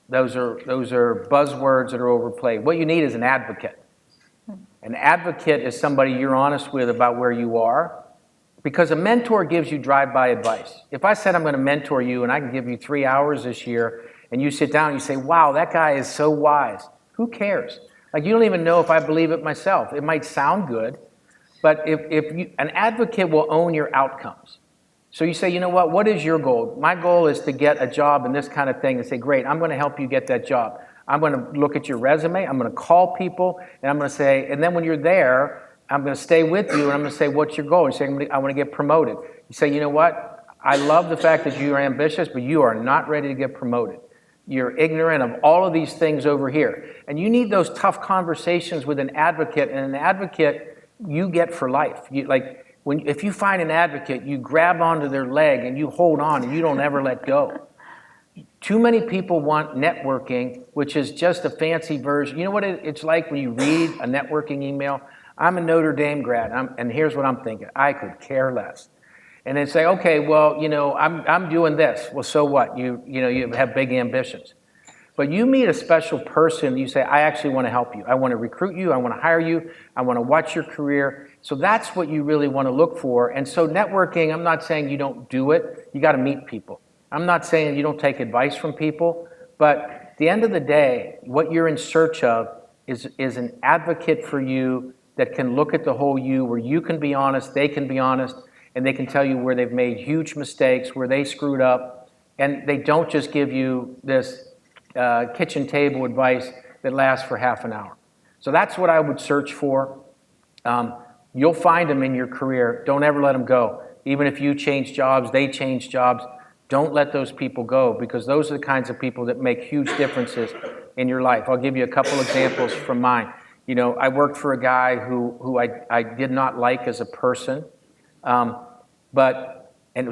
[SPEAKER 3] Those are buzzwords that are overplayed. What you need is an advocate. An advocate is somebody you're honest with about where you are, because a mentor gives you drive-by advice. If I said I'm going to mentor you and I can give you 3 hours this year, and you sit down and you say, wow, that guy is so wise, who cares? Like, you don't even know if I believe it myself. It might sound good, but an advocate will own your outcomes. So you say, you know what is your goal? My goal is to get a job in this kind of thing, and say, great, I'm going to help you get that job. I'm going to look at your resume, I'm going to call people, and I'm going to say, and then when you're there, I'm going to stay with you, and I'm going to say, what's your goal? You say, I want to get promoted. You say, you know what? I love the fact that you are ambitious, but you are not ready to get promoted. You're ignorant of all of these things over here. And you need those tough conversations with an advocate, and an advocate you get for life. If you find an advocate, you grab onto their leg and you hold on and you don't ever let go. Too many people want networking, which is just a fancy version. You know what it's like when you read a networking email? I'm a Notre Dame grad, and here's what I'm thinking. I could care less. And then say, okay, well, I'm doing this. Well, so what? You have big ambitions. But you meet a special person, you say, I actually want to help you. I want to recruit you. I want to hire you. I want to watch your career. So that's what you really want to look for. And so networking, I'm not saying you don't do it. You got to meet people. I'm not saying you don't take advice from people. But at the end of the day, what you're in search of is an advocate for you that can look at the whole you, where you can be honest, they can be honest, and they can tell you where they've made huge mistakes, where they screwed up. And they don't just give you this kitchen table advice that lasts for half an hour. So that's what I would search for. You'll find them in your career. Don't ever let them go. Even if you change jobs, they change jobs, don't let those people go, because those are the kinds of people that make huge differences in your life. I'll give you a couple examples from mine. I worked for a guy who I did not like as a person, and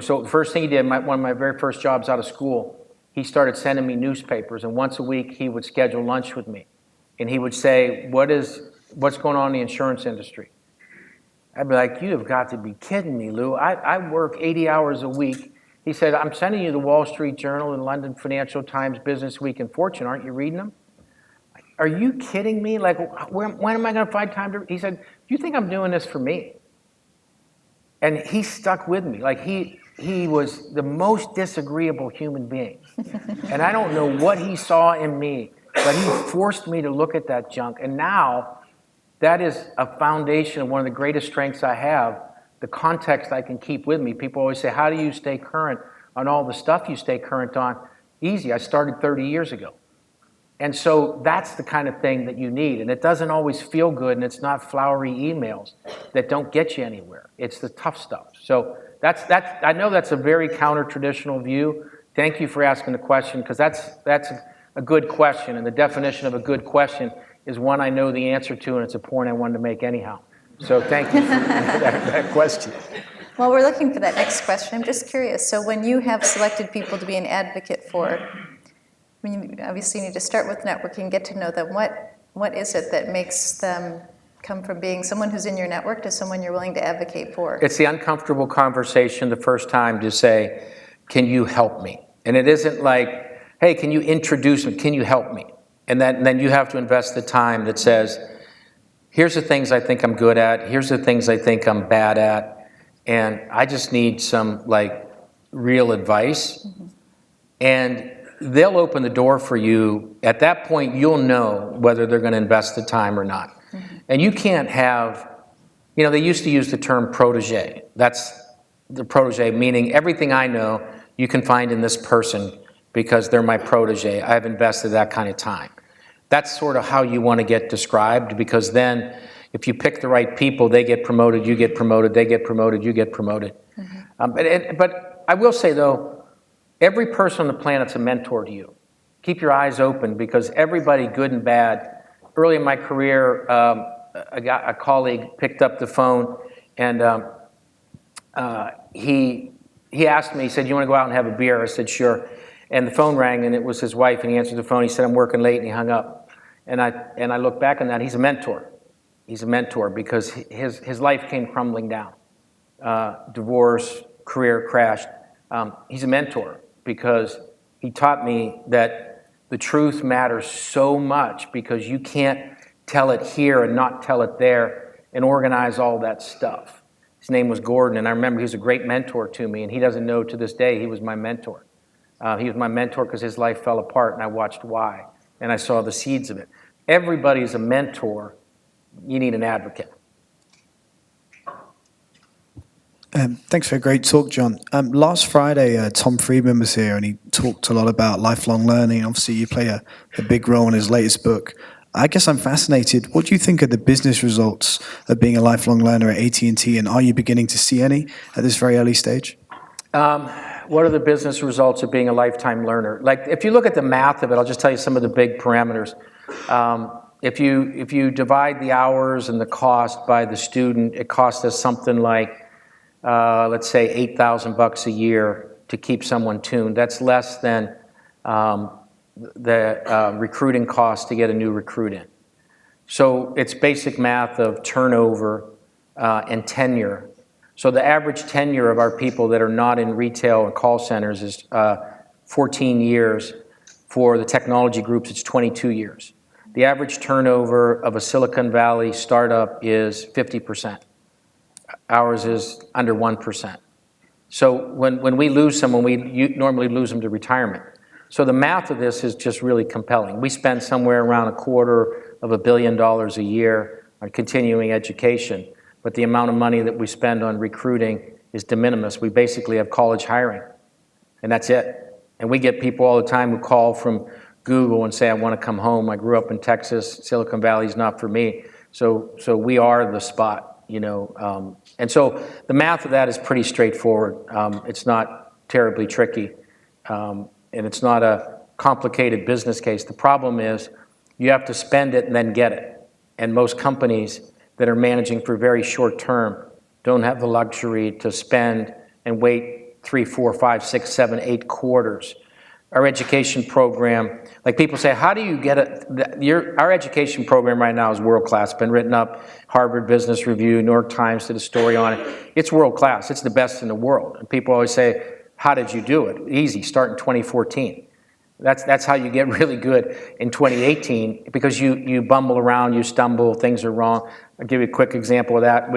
[SPEAKER 3] so the first thing he did, one of my very first jobs out of school, he started sending me newspapers, and once a week he would schedule lunch with me. And he would say, what's going on in the insurance industry? I'd be like, you have got to be kidding me, Lou. I work 80 hours a week. He said, I'm sending you the Wall Street Journal and London Financial Times, Business Week, and Fortune. Aren't you reading them? Are you kidding me? Like, when am I going to find time to? He said, do you think I'm doing this for me? And he stuck with me. Like, he was the most disagreeable human being. And I don't know what he saw in me, but he forced me to look at that junk. And now, that is a foundation of one of the greatest strengths I have, the context I can keep with me. People always say, how do you stay current on all the stuff you stay current on? Easy, I started 30 years ago. And so that's the kind of thing that you need. And it doesn't always feel good, and it's not flowery emails that don't get you anywhere. It's the tough stuff. So that's I know that's a very counter-traditional view. Thank you for asking the question, because that's a good question. And the definition of a good question is one I know the answer to, and it's a point I wanted to make anyhow. So thank you for that question.
[SPEAKER 2] Well, we're looking for that next question. I'm just curious. So when you have selected people to be an advocate for, you obviously need to start with networking, get to know them. What is it that makes them come from being someone who's in your network to someone you're willing to advocate for?
[SPEAKER 3] It's the uncomfortable conversation the first time to say, can you help me? And it isn't like, hey, can you introduce me? Can you help me? And then you have to invest the time that says, here's the things I think I'm good at. Here's the things I think I'm bad at. And I just need some real advice. And they'll open the door for you. At that point, you'll know whether they're going to invest the time or not. And you can't have, they used to use the term protege. That's the protege, meaning everything I know you can find in this person because they're my protege. I've invested that kind of time. That's sort of how you want to get described, because then if you pick the right people, they get promoted, you get promoted, they get promoted, you get promoted. But I will say, though, every person on the planet's a mentor to you. Keep your eyes open, because everybody, good and bad. Early in my career, a colleague picked up the phone, and he asked me, he said, you want to go out and have a beer? I said, sure. And the phone rang, and it was his wife, and he answered the phone. He said, I'm working late, and he hung up. And I look back on that. He's a mentor. He's a mentor because his life came crumbling down. Divorce, career crashed. He's a mentor because he taught me that the truth matters so much, because you can't tell it here and not tell it there and organize all that stuff. His name was Gordon, and I remember he was a great mentor to me, and he doesn't know to this day he was my mentor. He was my mentor because his life fell apart, and I watched why, and I saw the seeds of it. Everybody's a mentor. You need an advocate.
[SPEAKER 6] Thanks for a great talk, John. Last Friday, Tom Friedman was here, and he talked a lot about lifelong learning. Obviously, you play a big role in his latest book. I guess I'm fascinated. What do you think are the business results of being a lifelong learner at AT&T, and are you beginning to see any at this very early stage?
[SPEAKER 3] What are the business results of being a lifetime learner? If you look at the math of it, I'll just tell you some of the big parameters. If you divide the hours and the cost by the student, it costs us something like, let's say, $8,000 a year to keep someone tuned. That's less than the recruiting cost to get a new recruit in. So it's basic math of turnover and tenure. So the average tenure of our people that are not in retail and call centers is 14 years. For the technology groups, it's 22 years. The average turnover of a Silicon Valley startup is 50%. Ours is under 1%. So when we lose someone, we normally lose them to retirement. So the math of this is just really compelling. We spend somewhere around $250 million a year on continuing education, but the amount of money that we spend on recruiting is de minimis. We basically have college hiring, and that's it. And we get people all the time who call from Google and say, I want to come home. I grew up in Texas. Silicon Valley's not for me. So we are the spot, And so the math of that is pretty straightforward. It's not terribly tricky. And it's not a complicated business case. The problem is you have to spend it and then get it. And most companies that are managing for very short term don't have the luxury to spend and wait 3, 4, 5, 6, 7, 8 quarters. Our education program, people say, how do you get it? Our education program right now is world-class. It's been written up, Harvard Business Review, New York Times did a story on it. It's world-class. It's the best in the world. And people always say, how did you do it? Easy, start in 2014. That's how you get really good in 2018, because you bumble around, you stumble, things are wrong. I'll give you a quick example of that.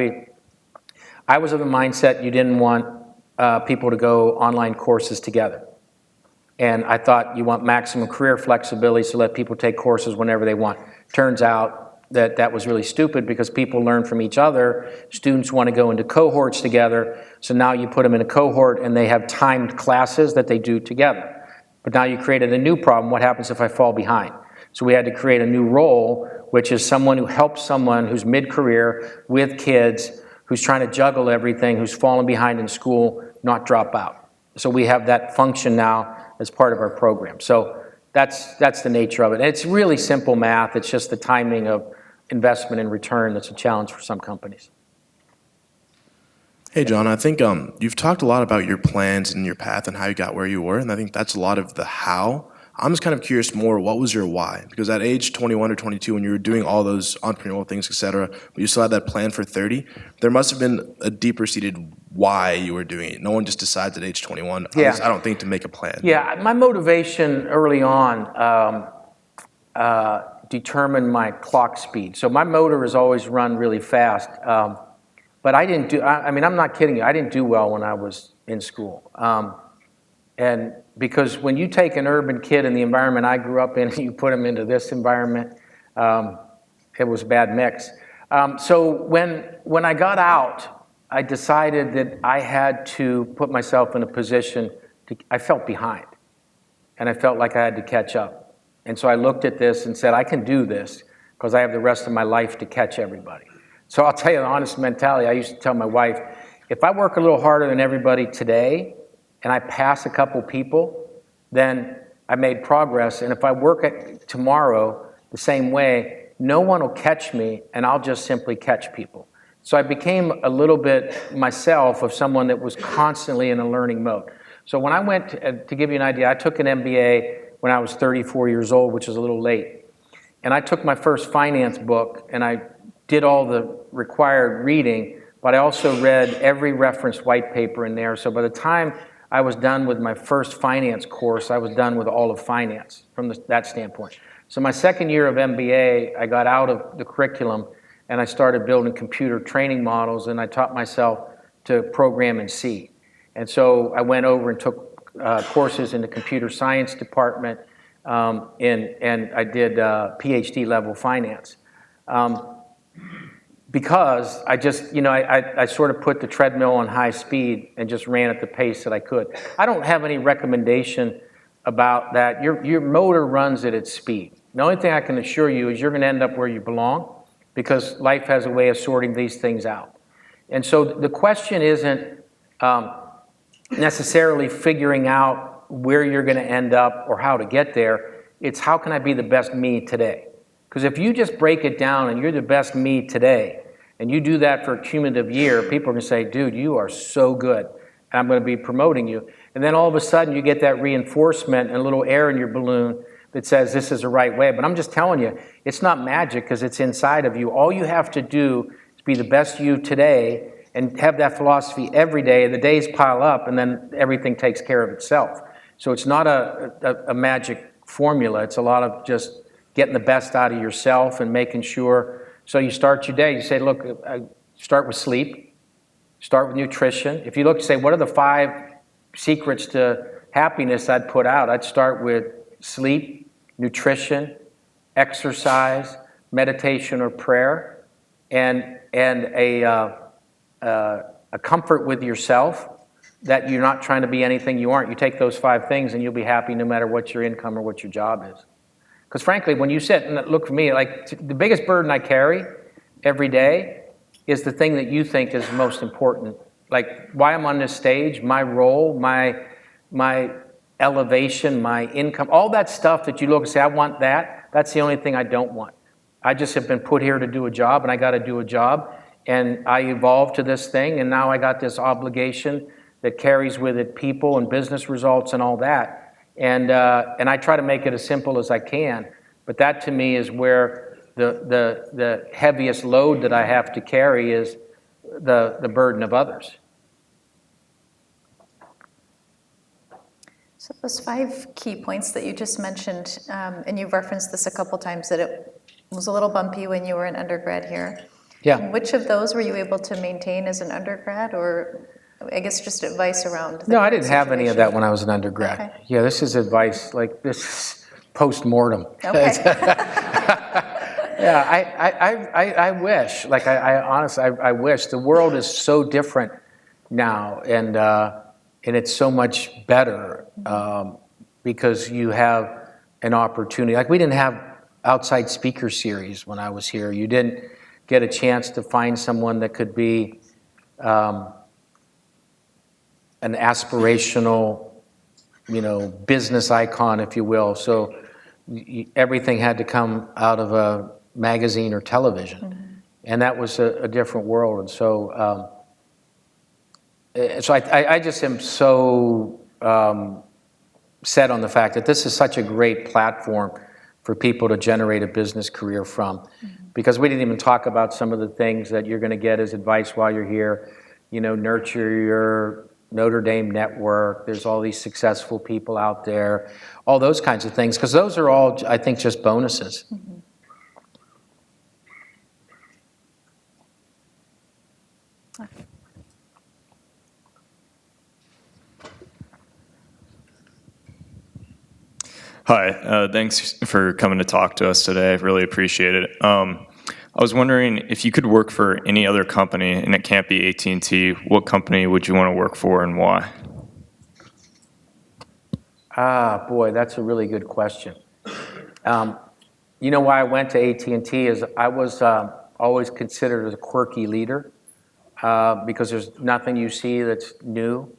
[SPEAKER 3] I was of the mindset you didn't want people to go online courses together. And I thought you want maximum career flexibility, so let people take courses whenever they want. Turns out that was really stupid, because people learn from each other. Students want to go into cohorts together, so now you put them in a cohort and they have timed classes that they do together. But now you created a new problem. What happens if I fall behind? So we had to create a new role, which is someone who helps someone who's mid-career with kids, who's trying to juggle everything, who's fallen behind in school, not drop out. So we have that function now as part of our program. So that's the nature of it. And it's really simple math. It's just the timing of investment and return that's a challenge for some companies.
[SPEAKER 7] Hey, John, I think you've talked a lot about your plans and your path and how you got where you were, and I think that's a lot of the how I'm just kind of curious more, what was your why? Because at age 21 or 22, when you were doing all those entrepreneurial things, et cetera, but you still had that plan for 30, there must have been a deeper seated why you were doing it. No one just decides at age 21, at
[SPEAKER 3] Yeah.
[SPEAKER 7] least I don't think, to make a plan.
[SPEAKER 3] Yeah, my motivation early on determined my clock speed. So my motor has always run really fast. But I didn't do, I mean, I'm not kidding you, I didn't do well when I was in school. And because when you take an urban kid in the environment I grew up in, and you put him into this environment, it was a bad mix. So when I got out, I decided that I had to put myself in a position I felt behind. And I felt like I had to catch up. And so I looked at this and said, I can do this because I have the rest of my life to catch everybody. So I'll tell you the honest mentality. I used to tell my wife, if I work a little harder than everybody today and I pass a couple people, then I made progress. And if I work at tomorrow the same way, no one will catch me and I'll just simply catch people. So I became a little bit myself of someone that was constantly in a learning mode. So when I went, to give you an idea, I took an MBA when I was 34 years old, which is a little late. And I took my first finance book and I did all the required reading, but I also read every referenced white paper in there. So by the time I was done with my first finance course, I was done with all of finance from that standpoint. So my second year of MBA, I got out of the curriculum and I started building computer training models, and I taught myself to program in C. And so I went over and took courses in the computer science department, and I did PhD level finance. Because I just, I sort of put the treadmill on high speed and just ran at the pace that I could. I don't have any recommendation about that. Your motor runs at its speed. The only thing I can assure you is you're going to end up where you belong, because life has a way of sorting these things out. And so the question isn't necessarily figuring out where you're going to end up or how to get there. It's how can I be the best me today? Because if you just break it down and you're the best me today, and you do that for a cumulative year, people are going to say, dude, you are so good, and I'm going to be promoting you. And then all of a sudden you get that reinforcement and a little air in your balloon that says this is the right way. But I'm just telling you, it's not magic because it's inside of you. All you have to do is be the best you today and have that philosophy every day. The days pile up and then everything takes care of itself. So it's not a magic formula. It's a lot of just getting the best out of yourself and making sure. So you start your day, you say, look, start with sleep, start with nutrition. If you look, say, what are the 5 secrets to happiness I'd put out? I'd start with sleep, nutrition, exercise, meditation or prayer, and a comfort with yourself that you're not trying to be anything you aren't. You take those 5 things and you'll be happy no matter what your income or what your job is. Because frankly, when you sit and look for me, like the biggest burden I carry every day is the thing that you think is most important. Like why I'm on this stage, my role, my elevation, my income, all that stuff that you look and say, I want that. That's the only thing I don't want. I just have been put here to do a job, and I got to do a job. And I evolved to this thing, and now I got this obligation that carries with it people and business results and all that. And I try to make it as simple as I can. But that to me is where the heaviest load that I have to carry is the burden of others.
[SPEAKER 2] So those 5 key points that you just mentioned, and you've referenced this a couple times, that it was a little bumpy when you were an undergrad here.
[SPEAKER 3] Yeah.
[SPEAKER 2] And which of those were you able to maintain as an undergrad, or I guess just advice around?
[SPEAKER 3] No, I didn't have any of that when I was an undergrad.
[SPEAKER 2] Okay.
[SPEAKER 3] Yeah, this is advice, like this is post-mortem.
[SPEAKER 2] Okay.
[SPEAKER 3] Yeah, I wish, like I honestly, I wish. The world is so different now, and it's so much better because you have an opportunity. Like we didn't have outside speaker series when I was here. You didn't get a chance to find someone that could be an aspirational, business icon, if you will. So everything had to come out of a magazine or television. Mm-hmm. And that was a different world. And so I just am so set on the fact that this is such a great platform for people to generate a business career from. Because we didn't even talk about some of the things that you're going to get as advice while you're here. You know, nurture your Notre Dame network. There's all these successful people out there, all those kinds of things, because those are all, I think, just bonuses.
[SPEAKER 8] Hi, thanks for coming to talk to us today. I really appreciate it. I was wondering if you could work for any other company, and it can't be AT&T, what company would you want to work for and why?
[SPEAKER 3] Ah, boy, that's a really good question. You know why I went to AT&T is I was always considered as a quirky leader because there's nothing you see that's new.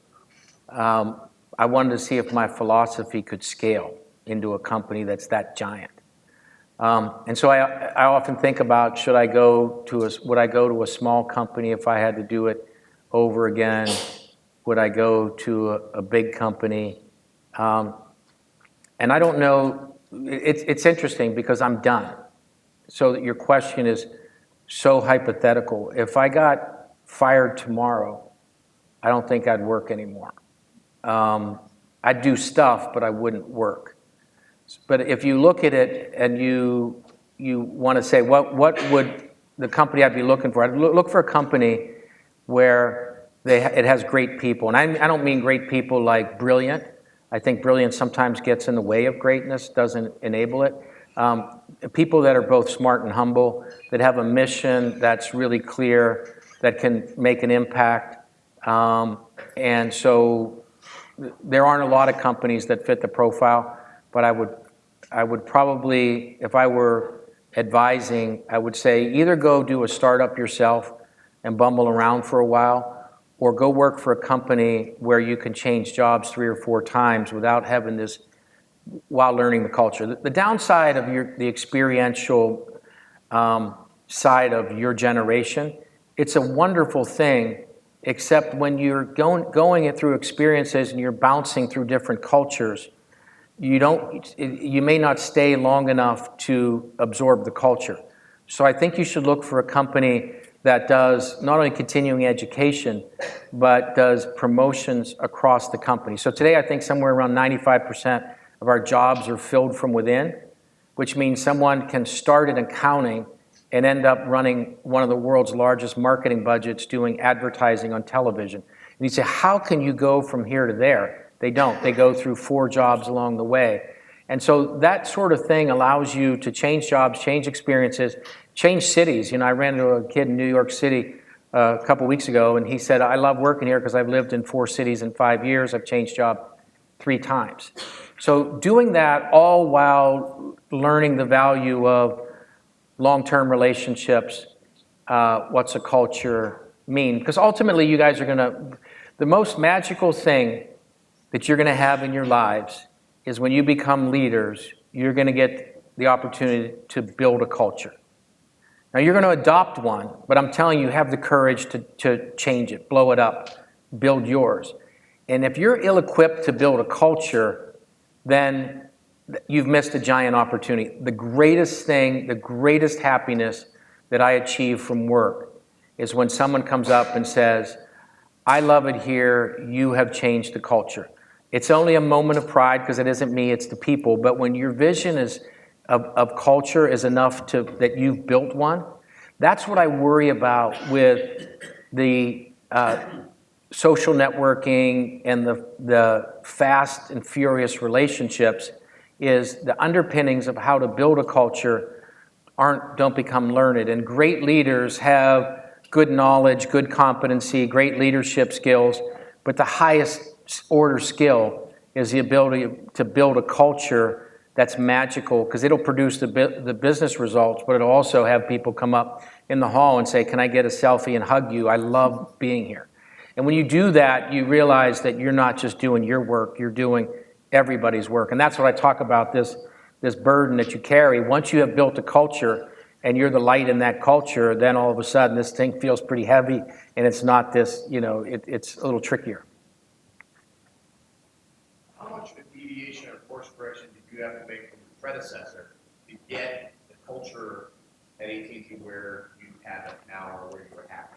[SPEAKER 3] I wanted to see if my philosophy could scale into a company that's that giant. And so I often think about, would I go to a small company if I had to do it over again? Would I go to a big company? And I don't know, it's interesting because I'm done. So your question is so hypothetical. If I got fired tomorrow, I don't think I'd work anymore. I'd do stuff, but I wouldn't work. But if you look at it and you want to say, what would the company I'd be looking for? I'd look for a company where it has great people. And I don't mean great people like brilliant. I think brilliance sometimes gets in the way of greatness, doesn't enable it. People that are both smart and humble, that have a mission that's really clear, that can make an impact. And so there aren't a lot of companies that fit the profile, but I would probably, if I were advising, I would say either go do a startup yourself and bumble around for a while, or go work for a company where you can change jobs 3 or 4 times without having this, while learning the culture. The downside of the experiential side of your generation, it's a wonderful thing, except when you're going it through experiences and you're bouncing through different cultures, you may not stay long enough to absorb the culture. So I think you should look for a company that does not only continuing education, but does promotions across the company. So today I think somewhere around 95% of our jobs are filled from within, which means someone can start in accounting and end up running one of the world's largest marketing budgets doing advertising on television. And you say, how can you go from here to there? They don't. They go through 4 jobs along the way. And so that sort of thing allows you to change jobs, change experiences, change cities. You know, I ran into a kid in New York City a couple weeks ago, and he said, I love working here because I've lived in 4 cities in 5 years. I've changed job 3 times. So doing that all while learning the value of long-term relationships, what's a culture mean? Because ultimately you guys are the most magical thing that you're going to have in your lives is when you become leaders, you're going to get the opportunity to build a culture. Now you're going to adopt one, but I'm telling you, have the courage to change it, blow it up, build yours. And if you're ill-equipped to build a culture, then you've missed a giant opportunity. The greatest thing, the greatest happiness that I achieve from work is when someone comes up and says, I love it here, you have changed the culture. It's only a moment of pride because it isn't me, it's the people. But when your vision of culture is enough that you've built one, that's what I worry about with the social networking and the fast and furious relationships, is the underpinnings of how to build a culture don't become learned. And great leaders have good knowledge, good competency, great leadership skills, but the highest order skill is the ability to build a culture that's magical, because it'll produce the business results, but it'll also have people come up in the hall and say, can I get a selfie and hug you? I love being here. And when you do that, you realize that you're not just doing your work, you're doing everybody's work. And that's what I talk about, this burden that you carry. Once you have built a culture and you're the light in that culture, then all of a sudden this thing feels pretty heavy, and it's not this, it's a little trickier.
[SPEAKER 9] How much deviation
[SPEAKER 1] predecessor to get the culture at AT&T where you have it now or where you were happy?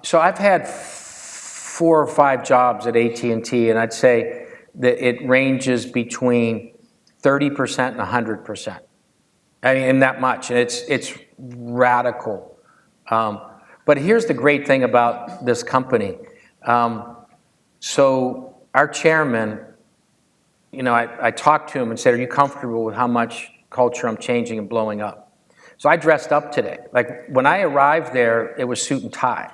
[SPEAKER 3] So I've had 4 or 5 jobs at AT&T, and I'd say that it ranges between 30% and 100%. I mean, and that much, and it's radical. But here's the great thing about this company. So our chairman, I talked to him and said, "Are you comfortable with how much culture I'm changing and blowing up?" So I dressed up today. Like when I arrived there, it was suit and tie.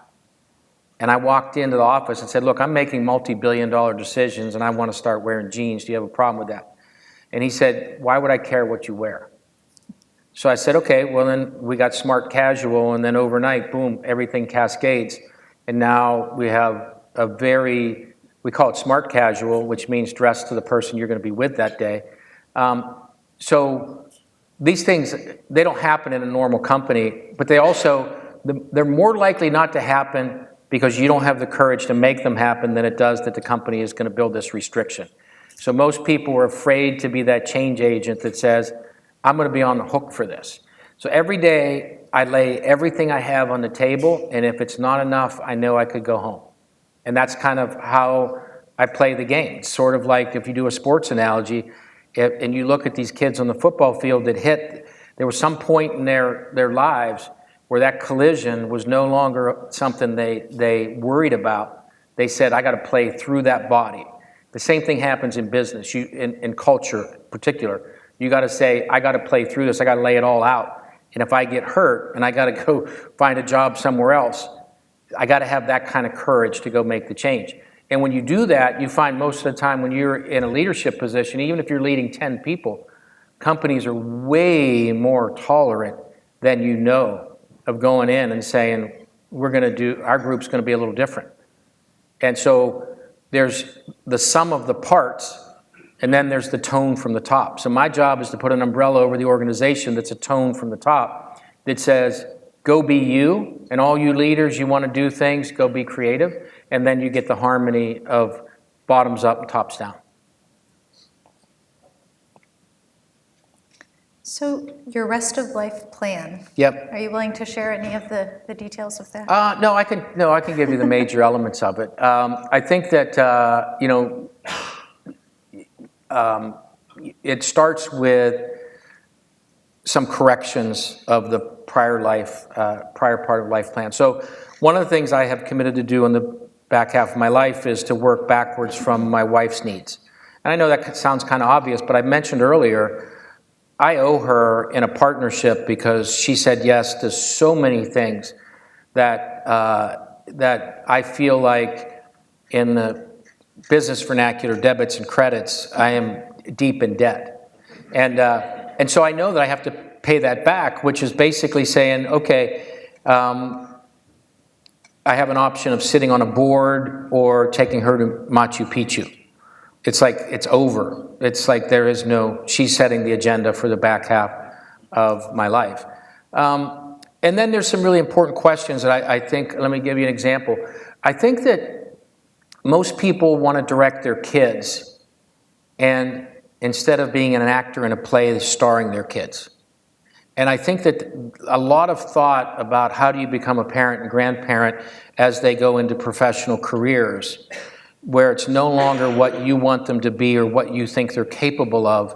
[SPEAKER 3] And I walked into the office and said, "Look, I'm making multi-billion-dollar decisions and I want to start wearing jeans. Do you have a problem with that?" And he said, "Why would I care what you wear?" So I said, "Okay, well then we got smart casual, and then overnight, boom, everything cascades. And now we have we call it smart casual, which means dress to the person you're going to be with that day." So these things, they don't happen in a normal company, but they're more likely not to happen because you don't have the courage to make them happen than it does that the company is going to build this restriction. So most people are afraid to be that change agent that says, "I'm going to be on the hook for this." So every day I lay everything I have on the table, and if it's not enough, I know I could go home. And that's kind of how I play the game. It's sort of like if you do a sports analogy, and you look at these kids on the football field that there was some point in their lives where that collision was no longer something they worried about. They said, "I got to play through that body." The same thing happens in business, in culture in particular. You got to say, "I got to play through this. I got to lay it all out. And if I get hurt and I got to go find a job somewhere else, I got to have that kind of courage to go make the change." And when you do that, you find most of the time when you're in a leadership position, even if you're leading 10 people, companies are way more tolerant than you know of going in and saying, our group's going to be a little different. And so there's the sum of the parts, and then there's the tone from the top. So my job is to put an umbrella over the organization that's a tone from the top that says, "Go be you, and all you leaders, you want to do things, go be creative," and then you get the harmony of bottoms up and tops down.
[SPEAKER 2] So your rest of life plan.
[SPEAKER 3] Yep.
[SPEAKER 2] Are you willing to share any of the details of that?
[SPEAKER 3] No, I can give you the major elements of it. I think that it starts with some corrections of the prior part of life plan. So one of the things I have committed to do in the back half of my life is to work backwards from my wife's needs. And I know that sounds kind of obvious, but I mentioned earlier, I owe her in a partnership because she said yes to so many things that I feel like in the business vernacular, debits and credits, I am deep in debt. And so I know that I have to pay that back, which is basically saying, okay, I have an option of sitting on a board or taking her to Machu Picchu. It's like it's over. It's like she's setting the agenda for the back half of my life. And then there's some really important questions that I think, let me give you an example. I think that most people want to direct their kids, and instead of being an actor in a play, starring their kids. And I think that a lot of thought about how do you become a parent and grandparent as they go into professional careers, where it's no longer what you want them to be or what you think they're capable of,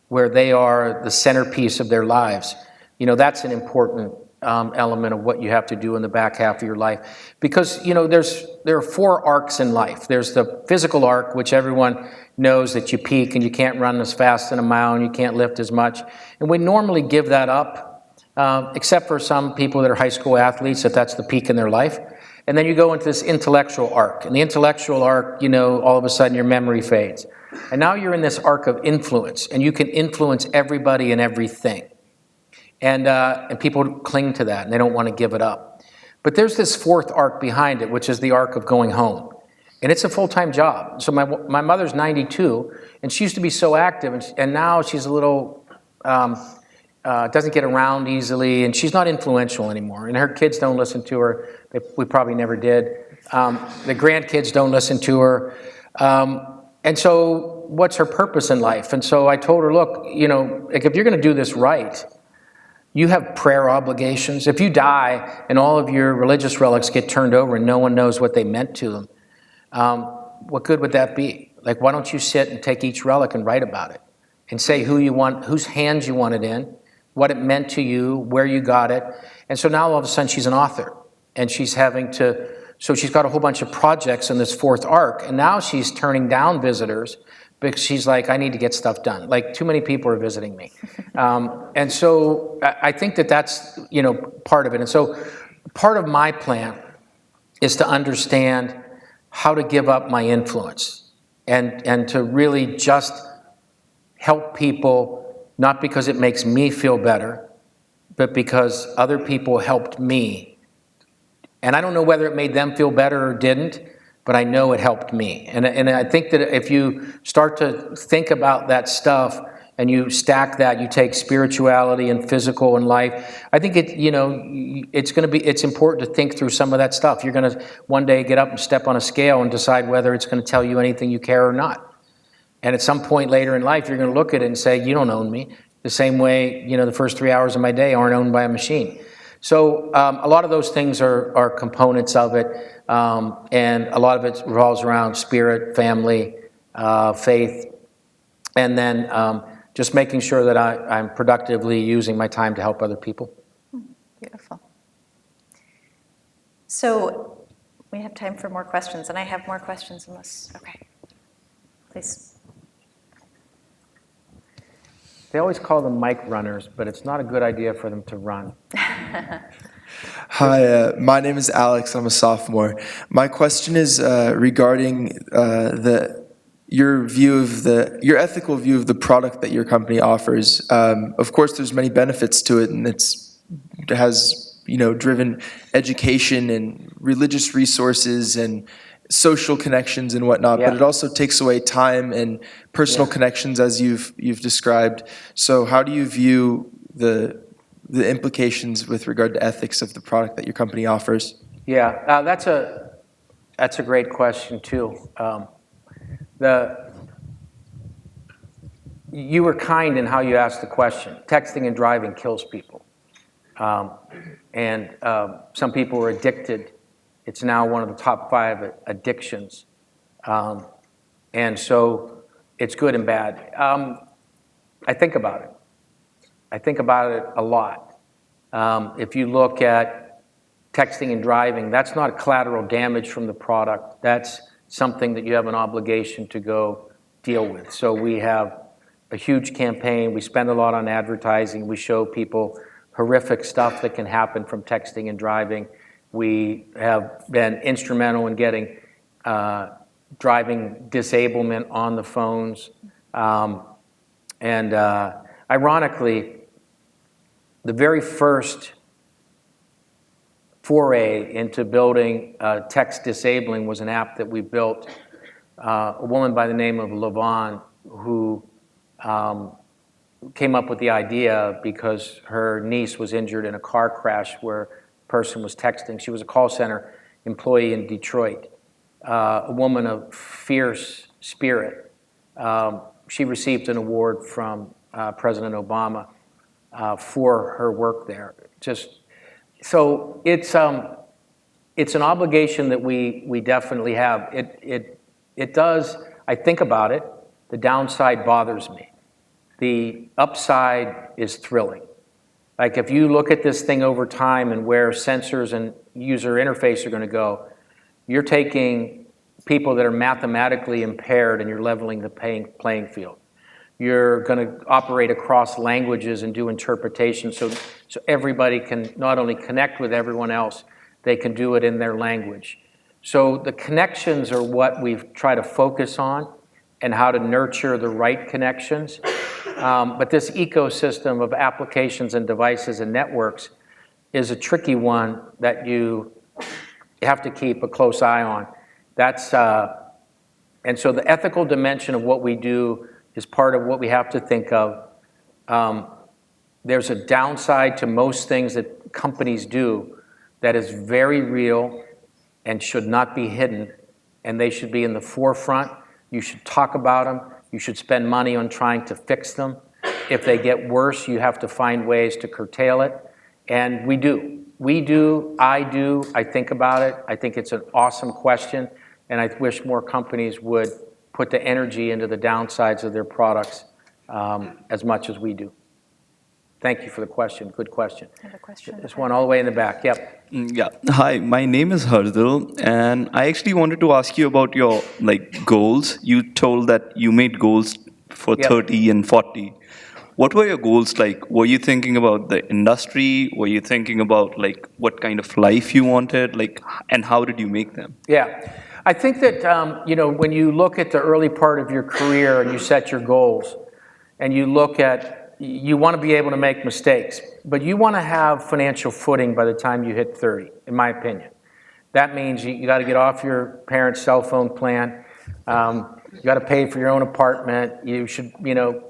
[SPEAKER 3] where they are the centerpiece of their lives. That's an important element of what you have to do in the back half of your life. Because, there are 4 arcs in life. There's the physical arc, which everyone knows that you peak and you can't run as fast in a mile and you can't lift as much. And we normally give that up, except for some people that are high school athletes, that's the peak in their life. And then you go into this intellectual arc. And the intellectual arc, all of a sudden your memory fades. And now you're in this arc of influence, and you can influence everybody and everything. And people cling to that, and they don't want to give it up. But there's this 4th arc behind it, which is the arc of going home. And it's a full-time job. So my mother's 92, and she used to be so active, and now she's a little, doesn't get around easily, and she's not influential anymore. And her kids don't listen to her. We probably never did. The grandkids don't listen to her. And so what's her purpose in life? And so I told her, look, like if you're going to do this right, you have prayer obligations. If you die and all of your religious relics get turned over and no one knows what they meant to them, what good would that be? Like, why don't you sit and take each relic and write about it and say who you want, whose hands you want it in, what it meant to you, where you got it. And so now all of a sudden she's an author, and she's having to, so she's got a whole bunch of projects in this fourth arc, and now she's turning down visitors because she's like, I need to get stuff done. Like, too many people are visiting me. And so I think that that's, part of it. And so part of my plan is to understand how to give up my influence and to really just help people, not because it makes me feel better, but because other people helped me. And I don't know whether it made them feel better or didn't, but I know it helped me. And I think that if you start to think about that stuff and you stack that, you take spirituality and physical and life, I think it's important to think through some of that stuff. You're going to one day get up and step on a scale and decide whether it's going to tell you anything you care or not. And at some point later in life, you're going to look at it and say, you don't own me. The same way, the first 3 hours of my day aren't owned by a machine. So a lot of those things are components of it, and a lot of it revolves around spirit, family, faith, and then just making sure that I'm productively using my time to help other people.
[SPEAKER 2] Beautiful. So we have time for more questions, and I have more questions unless, okay, please.
[SPEAKER 3] They always call them mic runners, but it's not a good idea for them to run.
[SPEAKER 9] Hi, my name is Alex. I'm a sophomore. My question is regarding your ethical view of the product that your company offers. Of course, there's many benefits to it, and it has driven education and religious resources and social connections and whatnot, but it also takes away time and personal connections, as you've described. So how do you view the implications with regard to ethics of the product that your company offers?
[SPEAKER 3] Yeah, that's a great question too. You were kind in how you asked the question. Texting and driving kills people, and some people are addicted. It's now one of the top 5 addictions. And so it's good and bad. I think about it. I think about it a lot. If you look at texting and driving, that's not collateral damage from the product. That's something that you have an obligation to go deal with. So we have a huge campaign. We spend a lot on advertising. We show people horrific stuff that can happen from texting and driving. We have been instrumental in getting driving disablement on the phones. And ironically, the very first foray into building text disabling was an app that we built. A woman by the name of Donovan, who came up with the idea because her niece was injured in a car crash where person was texting. She was a call center employee in Detroit, a woman of fierce spirit. She received an award from President Obama for her work there. So it's an obligation that we definitely have. It does. I think about it. The downside bothers me. The upside is thrilling. Like, if you look at this thing over time and where sensors and user interface are going to go, you're taking people that are mathematically impaired and you're leveling the playing field. You're going to operate across languages and do interpretation so everybody can not only connect with everyone else, they can do it in their language. So the connections are what we've tried to focus on and how to nurture the right connections. But this ecosystem of applications and devices and networks is a tricky one that you have to keep a close eye on. And so the ethical dimension of what we do is part of what we have to think of. There's a downside to most things that companies do that is very real and should not be hidden, and they should be in the forefront. You should talk about them. You should spend money on trying to fix them. If they get worse, you have to find ways to curtail it. And we do. We do. I think about it. I think it's an awesome question. And I wish more companies would put the energy into the downsides of their products as much as we do. Thank you for the question. Good question.
[SPEAKER 2] I have a question.
[SPEAKER 3] There's one all the way in the back. Yep.
[SPEAKER 10] Yeah. Hi, my name is Hardal, and I actually wanted to ask you about your goals. You told that you made goals for
[SPEAKER 3] Yep.
[SPEAKER 10] 30 and 40. What were your goals like? Were you thinking about the industry? Were you thinking about what kind of life you wanted? And how did you make them?
[SPEAKER 3] Yeah. I think that, when you look at the early part of your career and you set your goals and you look at, you want to be able to make mistakes, but you want to have financial footing by the time you hit 30, in my opinion. That means you got to get off your parents' cell phone plan. You got to pay for your own apartment. You should,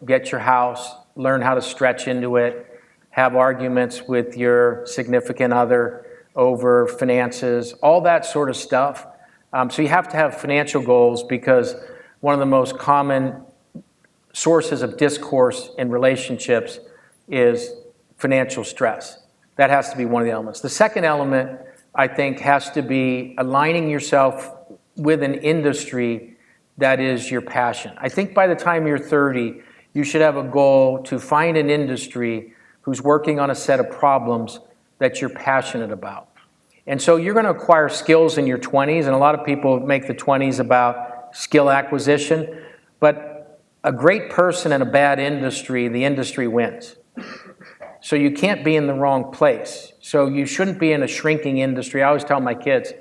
[SPEAKER 3] get your house, learn how to stretch into it, have arguments with your significant other over finances, all that sort of stuff. So you have to have financial goals because one of the most common sources of discourse in relationships is financial stress. That has to be one of the elements. The second element, I think, has to be aligning yourself with an industry that is your passion. I think by the time you're 30, you should have a goal to find an industry who's working on a set of problems that you're passionate about. And so you're going to acquire skills in your 20s, and a lot of people make the 20s about skill acquisition, but a great person in a bad industry, the industry wins. So you can't be in the wrong place. So you shouldn't be in a shrinking industry. I always tell my kids,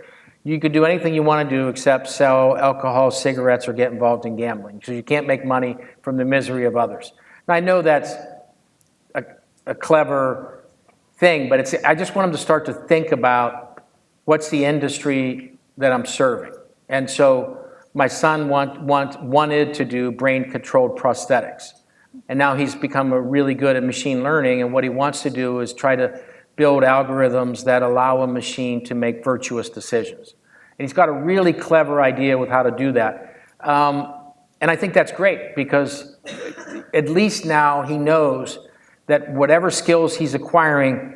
[SPEAKER 3] you could do anything you want to do except sell alcohol, cigarettes, or get involved in gambling, because you can't make money from the misery of others. And I know that's a clever thing, but I just want them to start to think about what's the industry that I'm serving. And so my son wanted to do brain-controlled prosthetics. And now he's become really good at machine learning, and what he wants to do is try to build algorithms that allow a machine to make virtuous decisions. And he's got a really clever idea with how to do that. And I think that's great, because at least now he knows that whatever skills he's acquiring,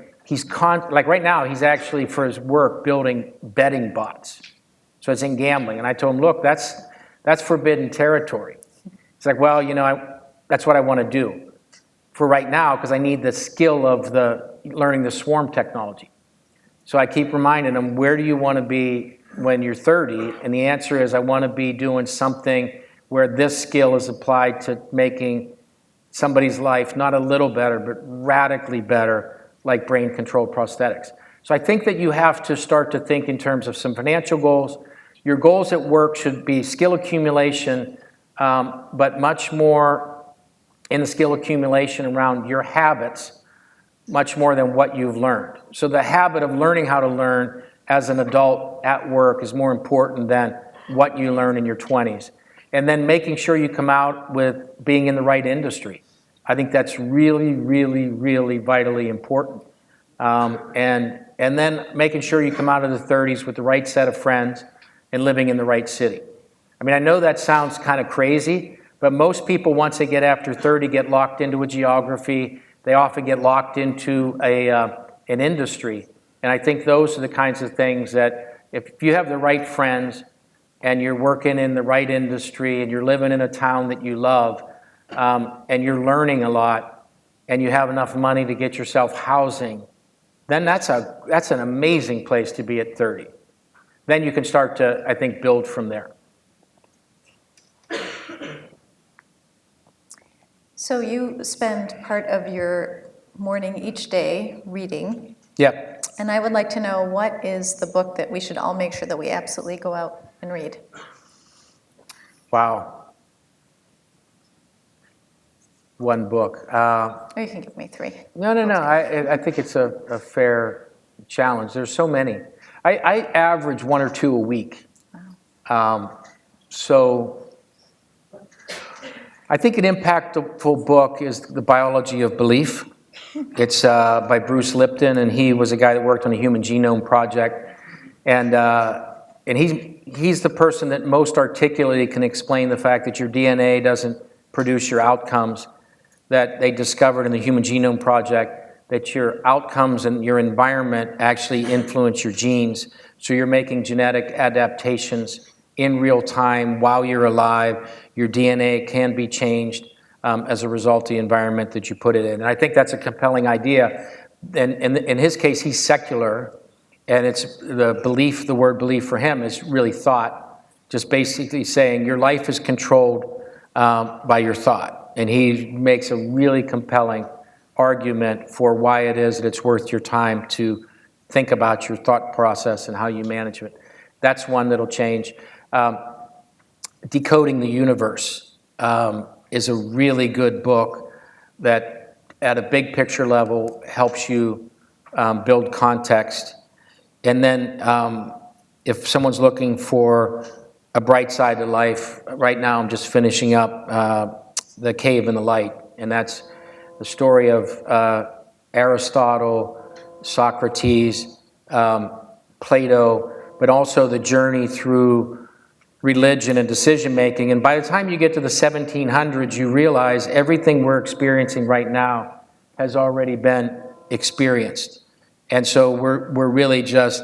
[SPEAKER 3] like right now, he's actually, for his work, building betting bots. So it's in gambling. And I told him, look, that's forbidden territory. He's like, well, that's what I want to do for right now, because I need the skill of learning the swarm technology. So I keep reminding him, where do you want to be when you're 30? And the answer is, I want to be doing something where this skill is applied to making somebody's life not a little better, but radically better, like brain-controlled prosthetics. So I think that you have to start to think in terms of some financial goals. Your goals at work should be skill accumulation, but much more in the skill accumulation around your habits, much more than what you've learned. So the habit of learning how to learn as an adult at work is more important than what you learn in your 20s. And then making sure you come out with being in the right industry. I think that's really, really, really vitally important. And then making sure you come out of the 30s with the right set of friends and living in the right city. I mean, I know that sounds kind of crazy, but most people, once they get after 30, get locked into a geography. They often get locked into an industry. And I think those are the kinds of things that if you have the right friends and you're working in the right industry and you're living in a town that you love, and you're learning a lot, and you have enough money to get yourself housing, then that's an amazing place to be at 30. Then you can start to, I think, build from there.
[SPEAKER 2] So you spend part of your morning each day reading.
[SPEAKER 3] Yep.
[SPEAKER 2] And I would like to know, what is the book that we should all make sure that we absolutely go out and read?
[SPEAKER 3] Wow. One book.
[SPEAKER 2] Or you can give me 3.
[SPEAKER 3] No. I think it's a fair challenge. There's so many. I average 1 or 2 a week. So I think an impactful book is The Biology of Belief. It's by Bruce Lipton, and he was a guy that worked on the Human Genome Project. And he's the person that most articulately can explain the fact that your DNA doesn't produce your outcomes, that they discovered in the Human Genome Project that your outcomes and your environment actually influence your genes. So you're making genetic adaptations in real time while you're alive. Your DNA can be changed as a result of the environment that you put it in. And I think that's a compelling idea. And in his case, he's secular, and it's the belief, the word belief for him is really thought, just basically saying your life is controlled by your thought. And he makes a really compelling argument for why it is that it's worth your time to think about your thought process and how you manage it. That's one that'll change. Decoding the Universe is a really good book that at a big picture level helps you build context. And then if someone's looking for a bright side to life, right now I'm just finishing up The Cave and the Light, and that's the story of Aristotle, Socrates, Plato, but also the journey through religion and decision making. And by the time you get to the 1700s, you realize everything we're experiencing right now has already been experienced. And so we're really just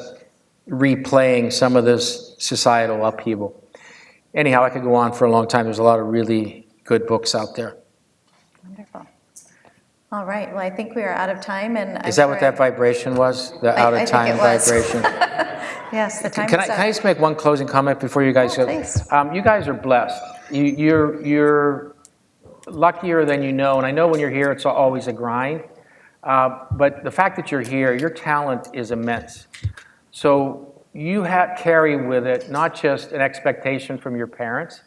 [SPEAKER 3] replaying some of this societal upheaval. Anyhow, I could go on for a long time. There's a lot of really good books out there.
[SPEAKER 2] Wonderful. All right, well, I think we are out of time, and
[SPEAKER 3] Is that what that vibration was? The out of time vibration?
[SPEAKER 2] Yes, the time
[SPEAKER 3] Can
[SPEAKER 2] is
[SPEAKER 3] I
[SPEAKER 2] up.
[SPEAKER 3] just make one closing comment before you guys
[SPEAKER 2] Oh,
[SPEAKER 3] go?
[SPEAKER 2] please.
[SPEAKER 3] You guys are blessed. You're luckier than you know, and I know when you're here it's always a grind, but the fact that you're here, your talent is immense. So you carry with it not just an expectation from your parents,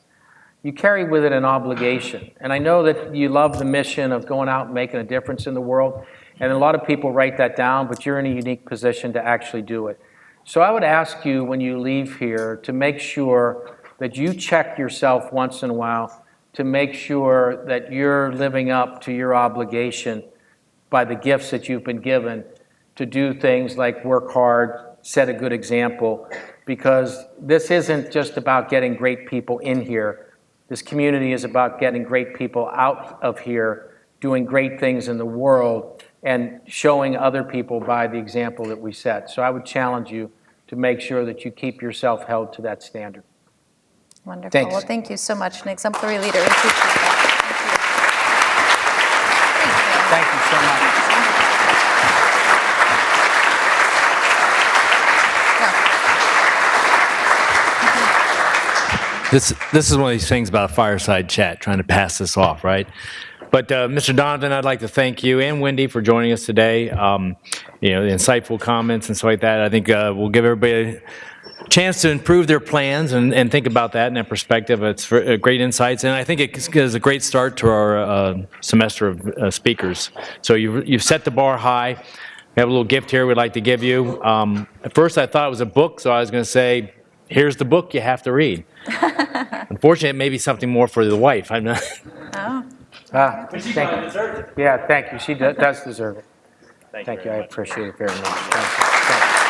[SPEAKER 3] you carry with it an obligation. And I know that you love the mission of going out and making a difference in the world, and a lot of people write that down, but you're in a unique position to actually do it. So I would ask you when you leave here to make sure that you check yourself once in a while to make sure that you're living up to your obligation by the gifts that you've been given to do things like work hard, set a good example, because this isn't just about getting great people in here. This community is about getting great people out of here, doing great things in the world, and showing other people by the example that we set. So I would challenge you to make sure that you keep yourself held to that standard.
[SPEAKER 2] Wonderful.
[SPEAKER 3] Thanks.
[SPEAKER 2] Well, thank you so much. An exemplary leader. We appreciate that.
[SPEAKER 3] Thank you so much.
[SPEAKER 1] This is one of these things about a fireside chat, trying to pass this off, right? But Mr. Donovan, I'd like to thank you and Wendy for joining us today. The insightful comments and stuff like that. I think we'll give everybody a chance to improve their plans and think about that in that perspective. It's great insights, and I think it is a great start to our semester of speakers. So you've set the bar high. We have a little gift here we'd like to give you. At first I thought it was a book, so I was going to say, here's the book you have to read. Unfortunately, it may be something more for the wife. I'm not.
[SPEAKER 2] Oh.
[SPEAKER 3] Thank you. Yeah, thank you. She does deserve it. Thank you. I appreciate it very much. Thank you.